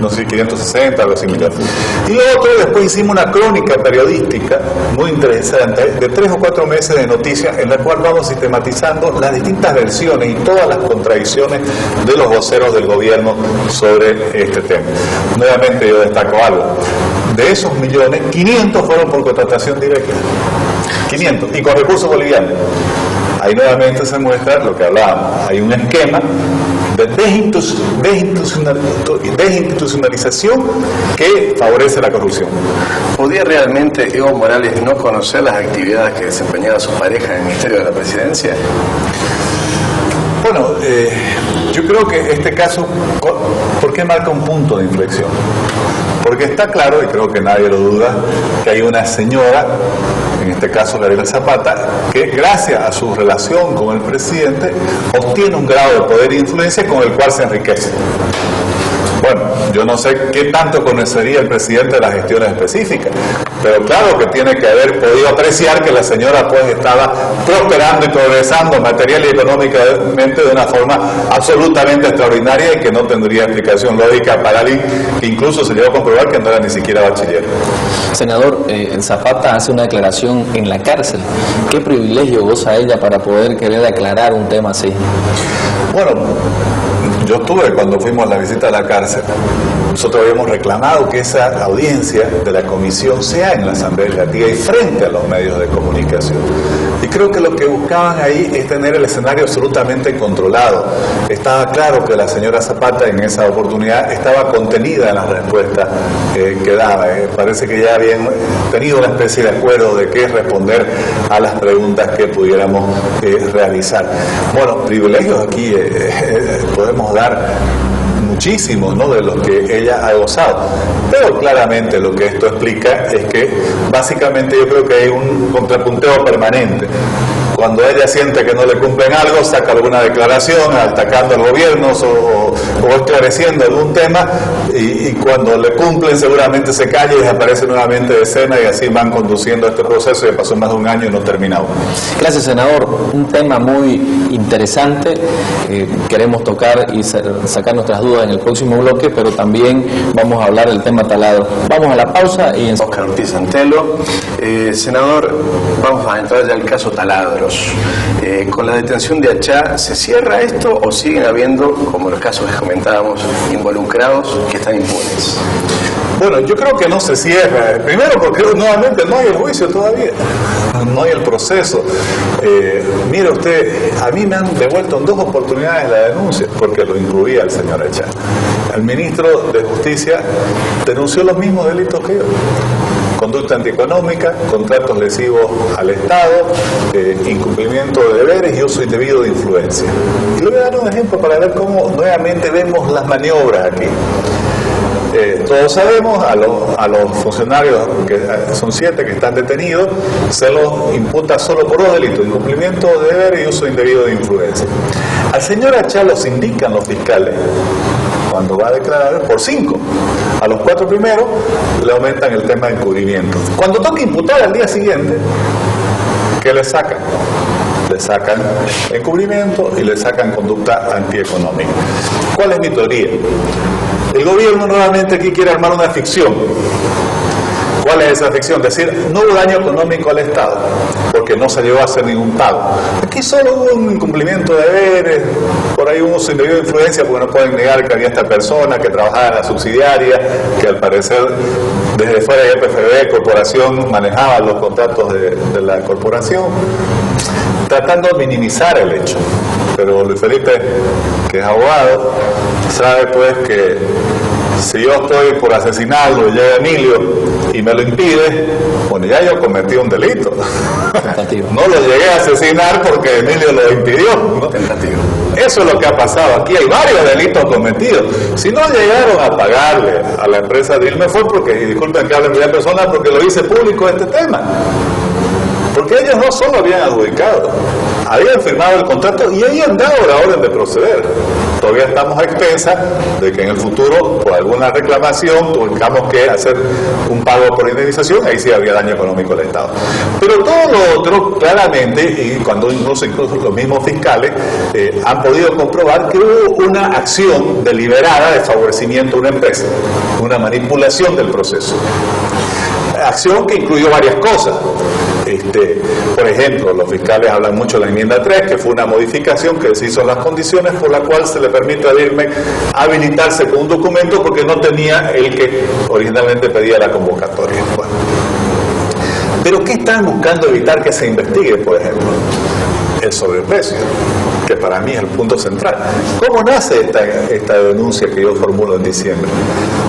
no sé, 560, algo similar. Y lo otro, después hicimos una crónica periodística muy interesante de 3 o 4 meses de noticias, en la cual vamos sistematizando las distintas versiones y todas las contradicciones de los voceros del gobierno sobre este tema. Nuevamente yo destaco algo. De esos millones, 500 fueron por contratación directa. 500, y con recursos bolivianos. Ahí nuevamente se muestra lo que hablábamos. Hay un esquema de desinstitucionalización que favorece la corrupción. ¿Podía realmente Evo Morales no conocer las actividades que desempeñaba su pareja en el Ministerio de la Presidencia? Bueno, yo creo que este caso, ¿por qué marca un punto de inflexión? Porque está claro, y creo que nadie lo duda, que hay una señora, en este caso Gabriela Zapata, que gracias a su relación con el presidente obtiene un grado de poder e influencia con el cual se enriquece. Bueno, yo no sé qué tanto conocería el presidente de las gestiones específicas, pero claro que tiene que haber podido apreciar que la señora pues estaba prosperando y progresando material y económicamente de una forma absolutamente extraordinaria y que no tendría explicación lógica para alguien que incluso se llegó a comprobar que no era ni siquiera bachiller. Senador, Zapata hace una declaración en la cárcel. ¿Qué privilegio goza ella para poder querer aclarar un tema así? Bueno, yo estuve cuando fuimos a la visita a la cárcel. Nosotros habíamos reclamado que esa audiencia de la comisión sea en la Asamblea Legislativa y frente a los medios de comunicación. Y creo que lo que buscaban ahí es tener el escenario absolutamente controlado. Estaba claro que la señora Zapata en esa oportunidad estaba contenida en las respuestas que daba. Parece que ya habían tenido una especie de acuerdo de qué responder a las preguntas que pudiéramos realizar. Bueno, privilegios aquí podemos dar muchísimos, ¿no?, de los que ella ha gozado, pero claramente lo que esto explica es que básicamente yo creo que hay un contrapunteo permanente. Cuando ella siente que no le cumplen algo, saca alguna declaración atacando al gobierno o esclareciendo algún tema, y cuando le cumplen seguramente se calla y desaparece nuevamente de escena, y así van conduciendo este proceso que pasó más de un año y no terminado. Gracias, senador. Un tema muy interesante. Queremos tocar y sacar nuestras dudas en el próximo bloque, pero también vamos a hablar del tema taladro. Vamos a la pausa y Óscar Ortiz Antelo. Senador, vamos a entrar ya al caso taladros. Con la detención de Achá, ¿se cierra esto o siguen habiendo, como los casos que comentábamos, involucrados que están impunes? Bueno, yo creo que no se cierra. Primero porque nuevamente no hay el juicio todavía, no hay el proceso. Mire usted, a mí me han devuelto en 2 oportunidades la denuncia porque lo incluía el señor Achá. El ministro de Justicia denunció los mismos delitos que yo: conducta antieconómica, contratos lesivos al Estado, incumplimiento de deberes y uso indebido de influencia. Y le voy a dar un ejemplo para ver cómo nuevamente vemos las maniobras aquí. Todos sabemos, a los funcionarios, que son 7 que están detenidos, se los imputa solo por 2 delitos: incumplimiento de deberes y uso indebido de influencia. Al señor Achá los indican los fiscales, cuando va a declarar, por 5. A los 4 primeros le aumentan el tema de encubrimiento. Cuando toca imputar al día siguiente, ¿qué le sacan? Le sacan encubrimiento y le sacan conducta antieconómica. ¿Cuál es mi teoría? El gobierno nuevamente aquí quiere armar una ficción. ¿Cuál es esa ficción? Decir, no hubo daño económico al Estado, porque no se llegó a hacer ningún pago. Aquí solo hubo un incumplimiento de deberes, por ahí hubo un indebido de influencia, porque no pueden negar que había esta persona que trabajaba en la subsidiaria, que al parecer desde fuera de EPFB, corporación, manejaba los contratos de la corporación, tratando de minimizar el hecho. Pero Luis Felipe, que es abogado, sabe pues que si yo estoy por asesinarlo y llega Emilio y me lo impide, bueno, ya yo cometí un delito. No lo llegué a asesinar porque Emilio lo impidió, ¿no? Tentativo. Eso es lo que ha pasado. Aquí hay varios delitos cometidos. Si no llegaron a pagarle a la empresa Dilma fue porque, y disculpen que hable en primera persona, porque lo hice público este tema. Porque ellos no solo habían adjudicado, habían firmado el contrato y habían dado la orden de proceder. Todavía estamos a expensas de que en el futuro, por alguna reclamación, tengamos que hacer un pago por indemnización, ahí sí habría daño económico al Estado. Pero todo lo otro, claramente, y cuando incluso los mismos fiscales han podido comprobar que hubo una acción deliberada de favorecimiento de una empresa, una manipulación del proceso. Acción que incluyó varias cosas. Por ejemplo, los fiscales hablan mucho de la enmienda 3, que fue una modificación que se hizo en las condiciones por la cual se le permite a Dilma habilitarse con un documento porque no tenía el que originalmente pedía la convocatoria. Bueno. Pero ¿qué están buscando evitar que se investigue, por ejemplo? El sobreprecio, que para mí es el punto central. ¿Cómo nace esta denuncia que yo formulo en diciembre?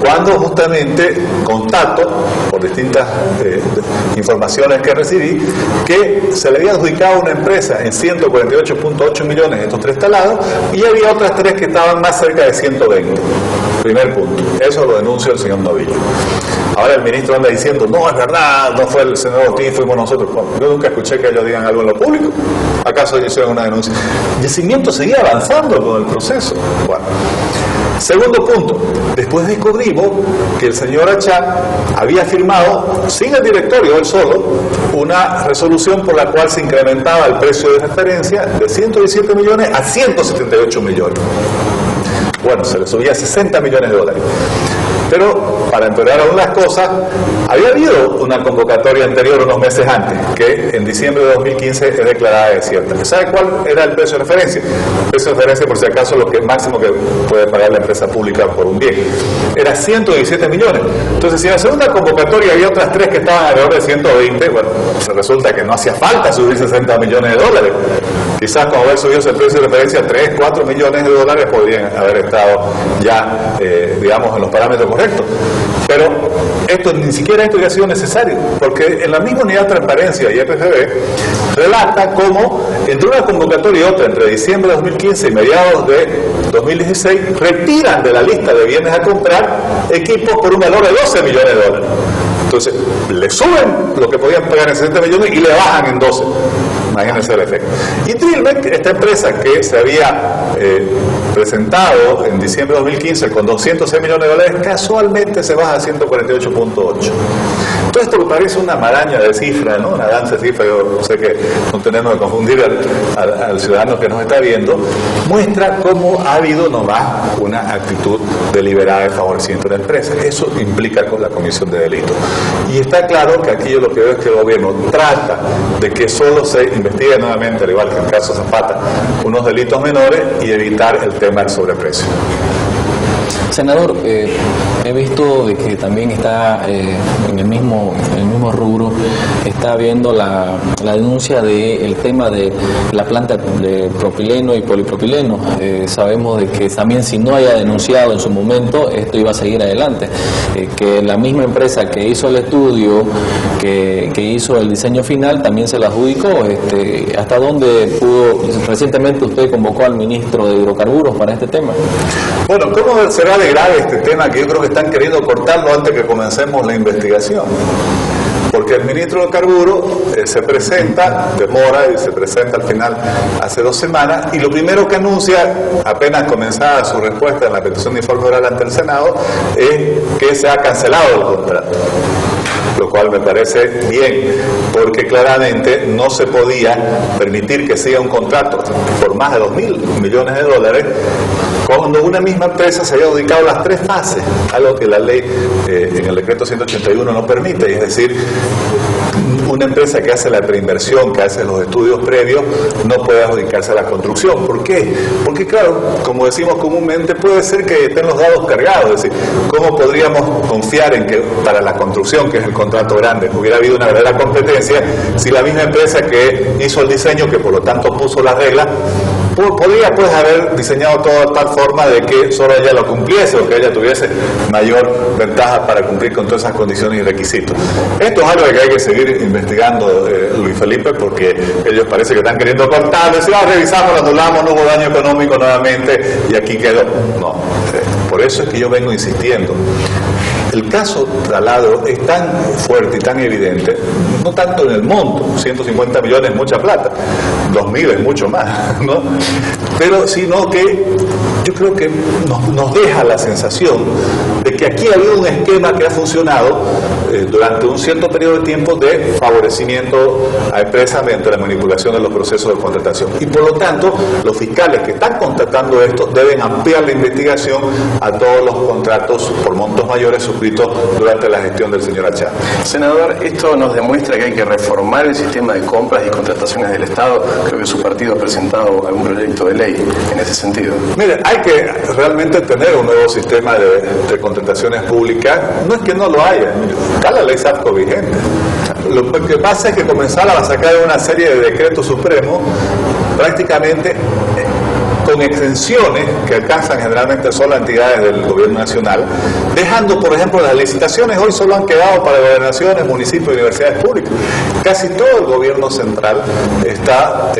Cuando justamente constato, por distintas informaciones que recibí, que se le había adjudicado a una empresa en 148.8 millones estos 3 talados, y había otras 3 que estaban más cerca de 120. Primer punto. Eso lo denuncia el señor Novillo. Ahora el ministro anda diciendo, no, es verdad, no fue el senador Ortiz, fuimos nosotros. Bueno, yo nunca escuché que ellos digan algo en lo público. ¿Acaso hicieron una denuncia? Yacimiento seguía avanzando con el proceso. Bueno. Segundo punto, después descubrimos que el señor Achá había firmado, sin el directorio, él solo, una resolución por la cual se incrementaba el precio de referencia de 117 millones a 178 millones. Bueno, se le subía 60 millones de dólares. Pero, para empeorar aún las cosas, había habido una convocatoria anterior unos meses antes, que en diciembre de 2015 es declarada desierta. ¿Sabe cuál era el precio de referencia? El precio de referencia, por si acaso, lo que máximo que puede pagar la empresa pública por un bien. Era 117 millones. Entonces, si en la segunda convocatoria había otras tres que estaban alrededor de 120, bueno, se resulta que no hacía falta subir 60 millones de dólares. Quizás con haber subido ese precio de referencia 3, 4 millones de dólares podrían haber estado ya, digamos, en los parámetros correctos. Pero esto ni siquiera esto hubiera sido necesario, porque en la misma unidad de transparencia y EPGB relata cómo entre una convocatoria y otra, entre diciembre de 2015 y mediados de 2016, retiran de la lista de bienes a comprar equipos por un valor de 12 millones de dólares. Entonces, le suben lo que podían pagar en 60 millones y le bajan en 12. Imagínense el efecto. Y Trilmec, esta empresa que se había presentado en diciembre de 2015 con 206 millones de dólares, casualmente se baja a 148.8. Todo esto me parece una maraña de cifras, ¿no? Una danza de cifras. Yo sé que no tenemos que confundir al ciudadano que nos está viendo. Muestra cómo ha habido nomás una actitud deliberada de favorecimiento de la empresa. Eso implica con la comisión de delitos. Y está claro que aquí yo lo que veo es que el gobierno trata de que solo se investigue nuevamente, al igual que en el caso Zapata, unos delitos menores y evitar el tema del sobreprecio. Senador, he visto de que también está en el mismo rubro, está viendo la denuncia del tema de la planta de propileno y polipropileno. Sabemos de que también si no haya denunciado en su momento, esto iba a seguir adelante. Que la misma empresa que hizo el estudio, que hizo el diseño final, también se la adjudicó. ¿Hasta dónde pudo? Recientemente usted convocó al ministro de Hidrocarburos para este tema. Bueno, ¿cómo será de grave este tema que yo creo que están queriendo cortarlo antes que comencemos la investigación? Porque el ministro de Hidrocarburos se presenta, demora y se presenta al final hace 2 semanas, y lo primero que anuncia, apenas comenzada su respuesta en la petición de informe oral ante el Senado, es que se ha cancelado el contrato. Lo cual me parece bien, porque claramente no se podía permitir que siga un contrato por más de 2.000 millones de dólares cuando una misma empresa se había adjudicado las 3 fases, algo que la ley en el decreto 181 no permite, es decir, una empresa que hace la preinversión, que hace los estudios previos, no puede adjudicarse a la construcción. ¿Por qué? Porque claro, como decimos comúnmente, puede ser que estén los dados cargados, es decir, ¿cómo podríamos confiar en que para la construcción, que es el contrato grande, hubiera habido una verdadera competencia si la misma empresa que hizo el diseño, que por lo tanto puso las reglas, podría pues haber diseñado todo de tal forma de que solo ella lo cumpliese o que ella tuviese mayor ventaja para cumplir con todas esas condiciones y requisitos? Esto es algo que hay que seguir investigando, Luis Felipe, porque ellos parece que están queriendo cortarlo, decir, revisamos, lo anulamos, no hubo daño económico nuevamente y aquí quedó. No, por eso es que yo vengo insistiendo. El caso Taladro es tan fuerte y tan evidente, no tanto en el monto, 150 millones es mucha plata, 2.000 es mucho más, ¿no? Pero sino que yo creo que nos deja la sensación de que aquí ha habido un esquema que ha funcionado durante un cierto periodo de tiempo de favorecimiento a empresas mediante la manipulación de los procesos de contratación. Y por lo tanto, los fiscales que están contratando esto deben ampliar la investigación a todos los contratos por montos mayores suscritos durante la gestión del señor Achá. Senador, esto nos demuestra que hay que reformar el sistema de compras y contrataciones del Estado. Creo que su partido ha presentado algún proyecto de ley en ese sentido. Mire, hay que realmente tener un nuevo sistema de contrataciones públicas. No es que no lo haya, mire, está la ley SAFCO vigente. Lo que pasa es que comenzaron a sacar una serie de decretos supremos prácticamente con exenciones que alcanzan generalmente solo entidades del gobierno nacional, dejando, por ejemplo, las licitaciones hoy solo han quedado para gobernaciones, municipios y universidades públicas. Casi todo el gobierno central está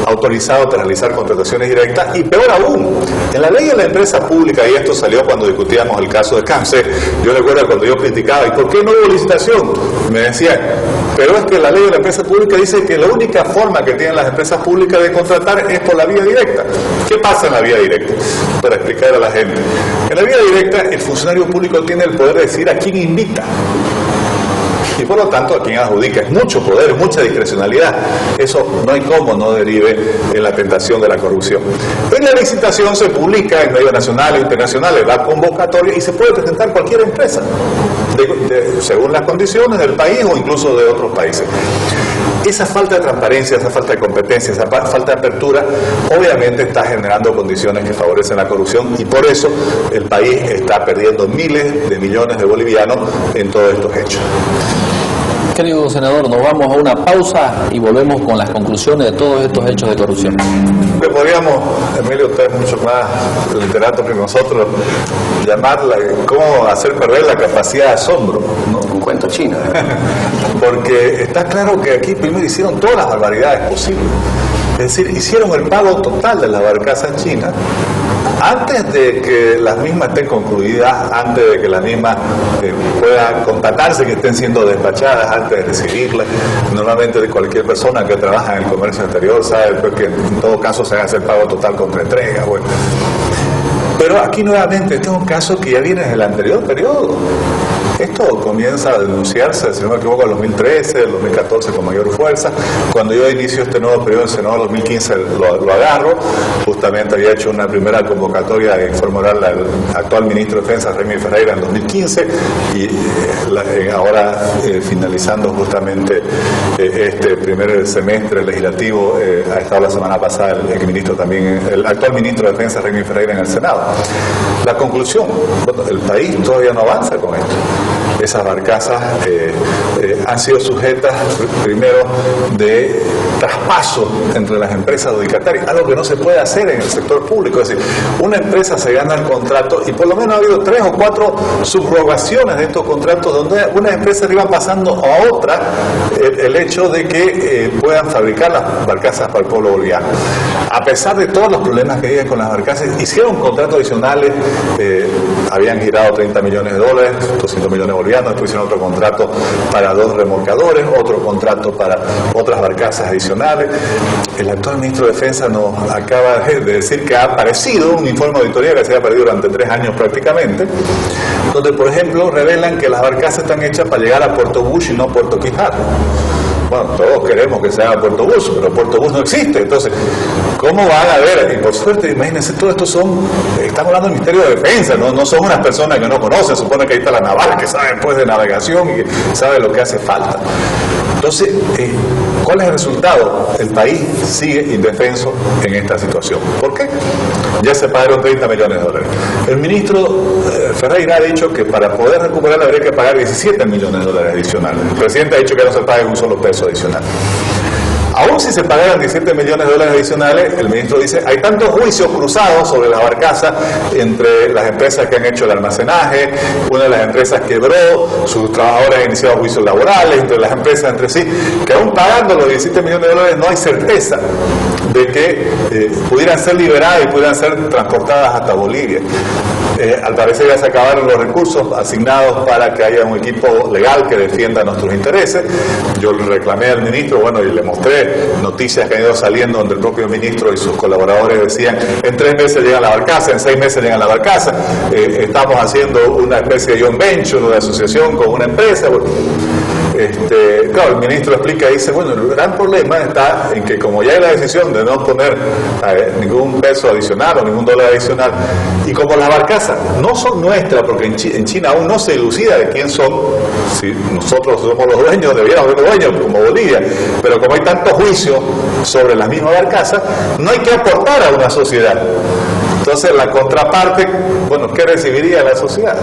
autorizado para realizar contrataciones directas, y peor aún, en la ley de la empresa pública, y esto salió cuando discutíamos el caso de Cáncer, yo recuerdo cuando yo criticaba, ¿y por qué no hubo licitación? Me decían, pero es que la ley de la empresa pública dice que la única forma que tienen las empresas públicas de contratar es por la vía directa. ¿Qué pasa en la vía directa? Para explicar a la gente. En la vía directa, el funcionario público tiene el poder de decir a quién invita y por lo tanto a quién adjudica. Es mucho poder, mucha discrecionalidad. Eso no hay cómo no derive en la tentación de la corrupción. En la licitación se publica en medios nacionales e internacionales la convocatoria y se puede presentar cualquier empresa según las condiciones del país o incluso de otros países. Esa falta de transparencia, esa falta de competencia, esa falta de apertura, obviamente está generando condiciones que favorecen la corrupción, y por eso el país está perdiendo miles de millones de bolivianos en todos estos hechos. Querido senador, nos vamos a una pausa y volvemos con las conclusiones de todos estos hechos de corrupción. Podríamos, Emilio, usted es mucho más literato que nosotros, llamarla cómo hacer perder la capacidad de asombro, ¿no? Un cuento chino. Porque está claro que aquí primero hicieron todas las barbaridades posibles. Es decir, hicieron el pago total de las barcazas chinas antes de que las mismas estén concluidas, antes de que las mismas puedan constatarse que estén siendo despachadas, antes de recibirlas. Normalmente de cualquier persona que trabaja en el comercio exterior sabe que en todo caso se hace el pago total contra entrega. Bueno. Pero aquí nuevamente, este es un caso que ya viene desde el anterior periodo. Esto comienza a denunciarse, si no me equivoco, en el 2013, el 2014 con mayor fuerza. Cuando yo inicio este nuevo periodo en Senado, en 2015 lo agarro. Justamente había hecho una primera convocatoria en forma oral al actual ministro de Defensa, Raimi Ferreira, en 2015, y ahora finalizando justamente este primer semestre legislativo, ha estado la semana pasada el actual ministro de Defensa, Raimi Ferreira, en el Senado. La conclusión, bueno, el país todavía no avanza con esto. Esas barcazas han sido sujetas primero de traspaso entre las empresas adjudicatarias, algo que no se puede hacer en el sector público. Es decir, una empresa se gana el contrato y por lo menos ha habido 3 o 4 subrogaciones de estos contratos donde una empresa le iba pasando a otra el hecho de que puedan fabricar las barcazas para el pueblo boliviano. A pesar de todos los problemas que viven con las barcazas, hicieron contratos adicionales, habían girado $30 millones, 200 millones bolivianos, después hicieron otro contrato para 2 remolcadores, otro contrato para otras barcazas adicionales. El actual ministro de Defensa nos acaba de decir que ha aparecido un informe de auditoría que se ha perdido durante 3 años prácticamente, donde por ejemplo revelan que las barcazas están hechas para llegar a Puerto Bush y no Puerto Quijar. Bueno, todos queremos que se haga Puerto Bush, pero Puerto Bush no existe. Entonces, ¿cómo van a ver? Y por suerte, imagínense, todo esto estamos hablando del Ministerio de Defensa, no son unas personas que no conocen. Supone que ahí está la naval, que sabe pues de navegación y que sabe lo que hace falta. Entonces, ¿cuál es el resultado? El país sigue indefenso en esta situación. ¿Por qué? Ya se pagaron $30 millones. El ministro Ferreira ha dicho que para poder recuperarla habría que pagar $17 millones adicionales. El presidente ha dicho que no se pague un solo peso adicional. Aún si se pagaran $17 millones adicionales, el ministro dice, hay tantos juicios cruzados sobre la barcaza entre las empresas que han hecho el almacenaje, una de las empresas quebró, sus trabajadores han iniciado juicios laborales, entre las empresas entre sí, que aún pagando los $17 millones no hay certeza de que pudieran ser liberadas y pudieran ser transportadas hasta Bolivia. Al parecer ya se acabaron los recursos asignados para que haya un equipo legal que defienda nuestros intereses. Yo le reclamé al ministro, bueno, y le mostré noticias que han ido saliendo donde el propio ministro y sus colaboradores decían, en 3 meses llega la barcaza, en 6 meses llega la barcaza, estamos haciendo una especie de joint venture, una asociación con una empresa. Bueno, claro, el ministro explica y dice, bueno, el gran problema está en que como ya hay la decisión de no poner ningún peso adicional o ningún dólar adicional, y como las barcazas no son nuestras, porque en China aún no se elucida de quién son, si nosotros somos los dueños, debiéramos ser los dueños, como Bolivia, pero como hay tantos juicios sobre las mismas barcazas, no hay que aportar a una sociedad. Entonces la contraparte, bueno, ¿qué recibiría la sociedad?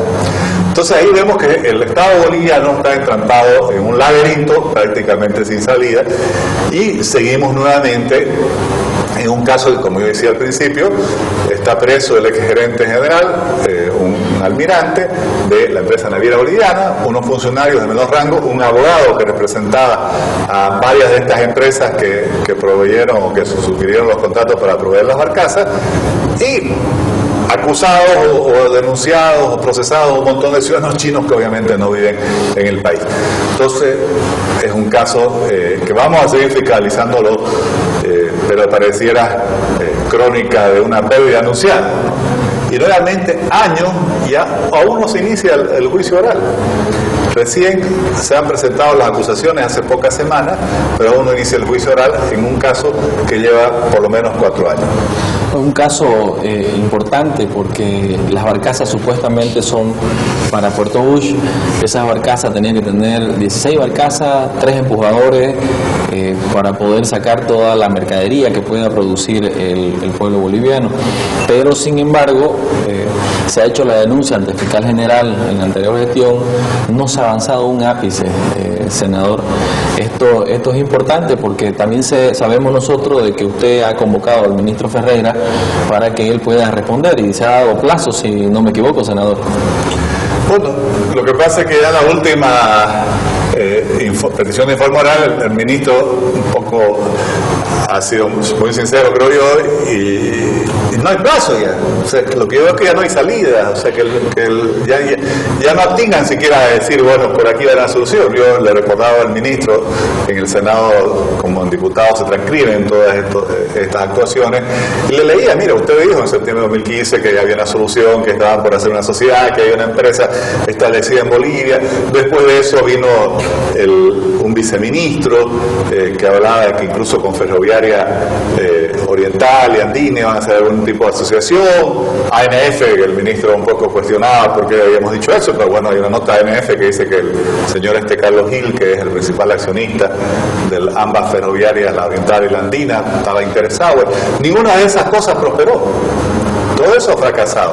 Entonces ahí vemos que el Estado boliviano está entrampado en un laberinto prácticamente sin salida y seguimos nuevamente En un caso, como yo decía al principio, está preso el exgerente general, un almirante de la empresa naviera boliviana, unos funcionarios de menor rango, un abogado que representaba a varias de estas empresas que proveyeron o que suscribieron los contratos para proveer las barcazas, y acusados o denunciados o procesados un montón de ciudadanos chinos que obviamente no viven en el país. Entonces es un caso que vamos a seguir fiscalizándolo, pero pareciera crónica de una pérdida anunciada. Y nuevamente, años, ya aún no se inicia el juicio oral. Recién se han presentado las acusaciones hace pocas semanas, pero aún no inicia el juicio oral en un caso que lleva por lo menos 4 años. Un caso importante porque las barcazas supuestamente son para Puerto Bush. Esas barcazas tenían que tener 16 barcazas, 3 empujadores para poder sacar toda la mercadería que pueda producir el pueblo boliviano. Pero sin embargo, se ha hecho la denuncia ante el fiscal general en la anterior gestión, no se ha avanzado un ápice, senador. Esto es importante porque también sabemos nosotros de que usted ha convocado al ministro Ferreira para que él pueda responder y se ha dado plazo, si no me equivoco, senador. Bueno, lo que pasa es que ya en la última petición de informe oral, el ministro un poco ha sido muy sincero, creo yo, y no hay plazo ya. O sea, lo que yo veo es que ya no hay salida, o sea, ya no atingan siquiera a decir, bueno, por aquí va la solución. Yo le recordaba al ministro, en el Senado, como en diputado, se transcriben todas estas actuaciones, y le leía, mira, usted dijo en septiembre de 2015 que ya había una solución, que estaban por hacer una sociedad, que había una empresa establecida en Bolivia. Después de eso vino un viceministro que hablaba de que incluso con Ferroviaria Oriental y Andina iban a hacer algún tipo de asociación. ANF, que el ministro un poco cuestionaba por qué habíamos dicho eso, pero bueno, hay una nota de ANF que dice que el señor Carlos Gil, que es el principal accionista de ambas ferroviarias, la Oriental y la Andina, estaba interesado. Ninguna de esas cosas prosperó. Todo eso ha fracasado.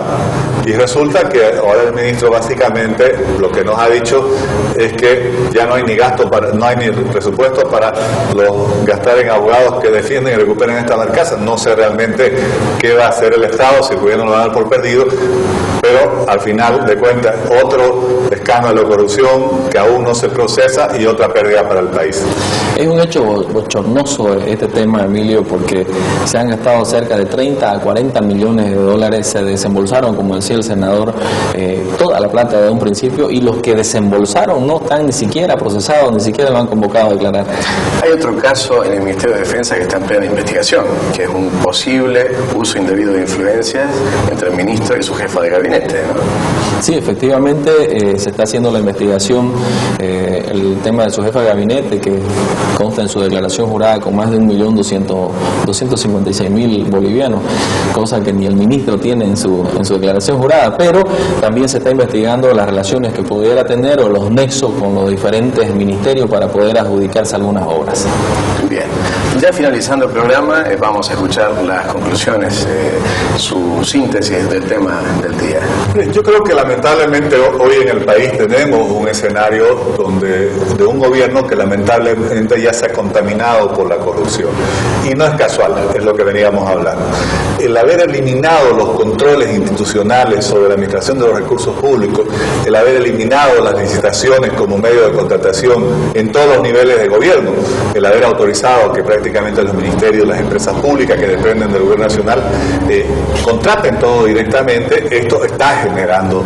Y resulta que ahora el ministro básicamente lo que nos ha dicho es que ya no hay ni gasto no hay ni presupuesto para gastar en abogados que defienden y recuperen estas barcazas. No sé realmente qué va a hacer el Estado, si el gobierno lo va a dar por perdido, pero al final de cuentas otro escándalo de corrupción que aún no se procesa y otra pérdida para el país. Es un hecho bochornoso este tema, Emilio, porque se han gastado cerca de 30 a 40 millones de dólares, se desembolsaron, como decía el senador, toda la plata de un principio, y los que desembolsaron no están ni siquiera procesados, ni siquiera lo han convocado a declarar. Hay otro caso en el Ministerio de Defensa que está en plena investigación, que es un posible uso indebido de influencias entre el ministro y su jefa de gabinete, ¿no? Sí, efectivamente se está haciendo la investigación, el tema de su jefa de gabinete, que consta en su declaración jurada con más de 1.256.000 bolivianos, cosa que ni el ministro tiene en su declaración jurada, pero también se está investigando las relaciones que pudiera tener o los nexos con los diferentes ministerios para poder adjudicarse algunas obras. Bien, ya finalizando el programa vamos a escuchar las conclusiones, su síntesis del tema del día. Yo creo que lamentablemente hoy en el país tenemos un escenario de un gobierno que lamentablemente ya se ha contaminado por la corrupción. Y no es casual, es lo que veníamos a hablar. El haber eliminado los controles institucionales sobre la administración de los recursos públicos, el haber eliminado las licitaciones como medio de contratación en todos los niveles de gobierno, el haber autorizado que prácticamente los ministerios, las empresas públicas que dependen del gobierno nacional contraten todo directamente, esto está generando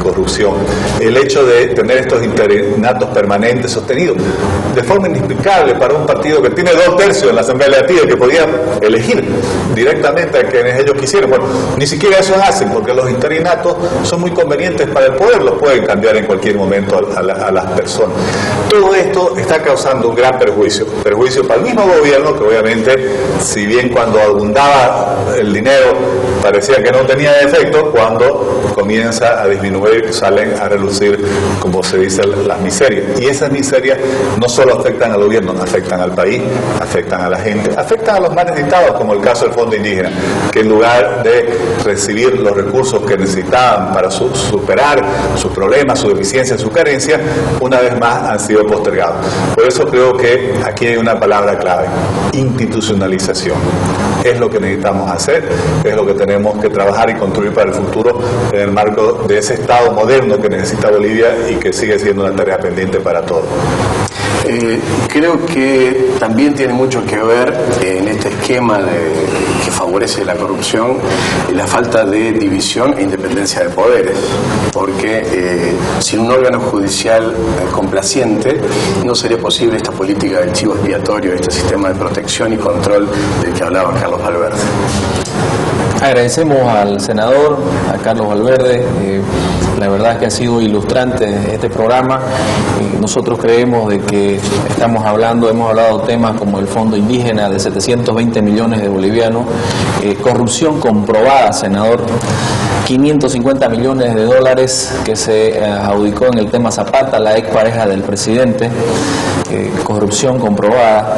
corrupción. El hecho de tener estos interinatos permanentes sostenidos de forma inexplicable para un partido que tiene 2/3 en la Asamblea Legislativa, que podía elegir directamente a quienes ellos quisieran. Bueno, ni siquiera eso hacen, porque los interinatos son muy convenientes para el poder, los pueden cambiar en cualquier momento a las personas. Todo esto está causando un gran perjuicio para el mismo gobierno, que obviamente, si bien cuando abundaba el dinero parecía que no tenía efecto, cuando comienza a disminuir salen a relucir, como se dice, las miserias. Y esas miserias no solo afectan al gobierno, afectan al país, afectan a la gente, afectan a los más necesitados, como el caso del Fondo Indígena, que en lugar de recibir los recursos que necesitaban para superar sus problemas, su deficiencia, su carencia, una vez más han sido postergados. Por eso creo que aquí hay una palabra clave. institucionalización. Es lo que necesitamos hacer, es lo que tenemos que trabajar y construir para el futuro en el marco de ese Estado moderno que necesita Bolivia y que sigue siendo una tarea pendiente para todos. Creo que también tiene mucho que ver en este esquema que favorece la corrupción la falta de división e independencia de poderes, porque sin un órgano judicial complaciente no sería posible esta política del chivo expiatorio, este sistema de protección y control del que hablaba Carlos Valverde. Agradecemos al senador, a Carlos Valverde. La verdad es que ha sido ilustrante este programa. Nosotros creemos de que hemos hablado de temas como el Fondo Indígena de 720 millones de bolivianos, corrupción comprobada, senador, 550 millones de dólares que se adjudicó en el tema Zapata, la expareja del presidente, corrupción comprobada.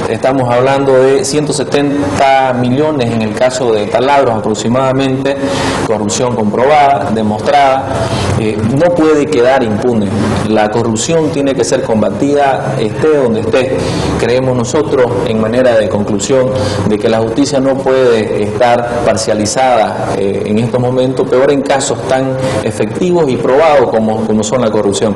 Estamos hablando de 170 millones en el caso de Taladros aproximadamente, corrupción comprobada, demostrada. No puede quedar impune. La corrupción tiene que ser combatida esté donde esté. Creemos nosotros, en manera de conclusión, de que la justicia no puede estar parcializada en estos momentos, peor en casos tan efectivos y probados como son la corrupción.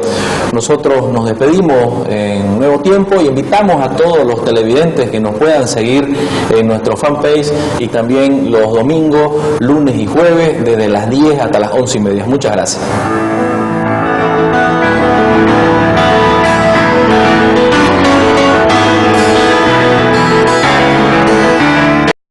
Nosotros nos despedimos en Nuevo Tiempo y invitamos a todos los televidentes que nos puedan seguir en nuestro fanpage y también los domingos, lunes y jueves desde las 10 hasta las 11:30. Muchas gracias.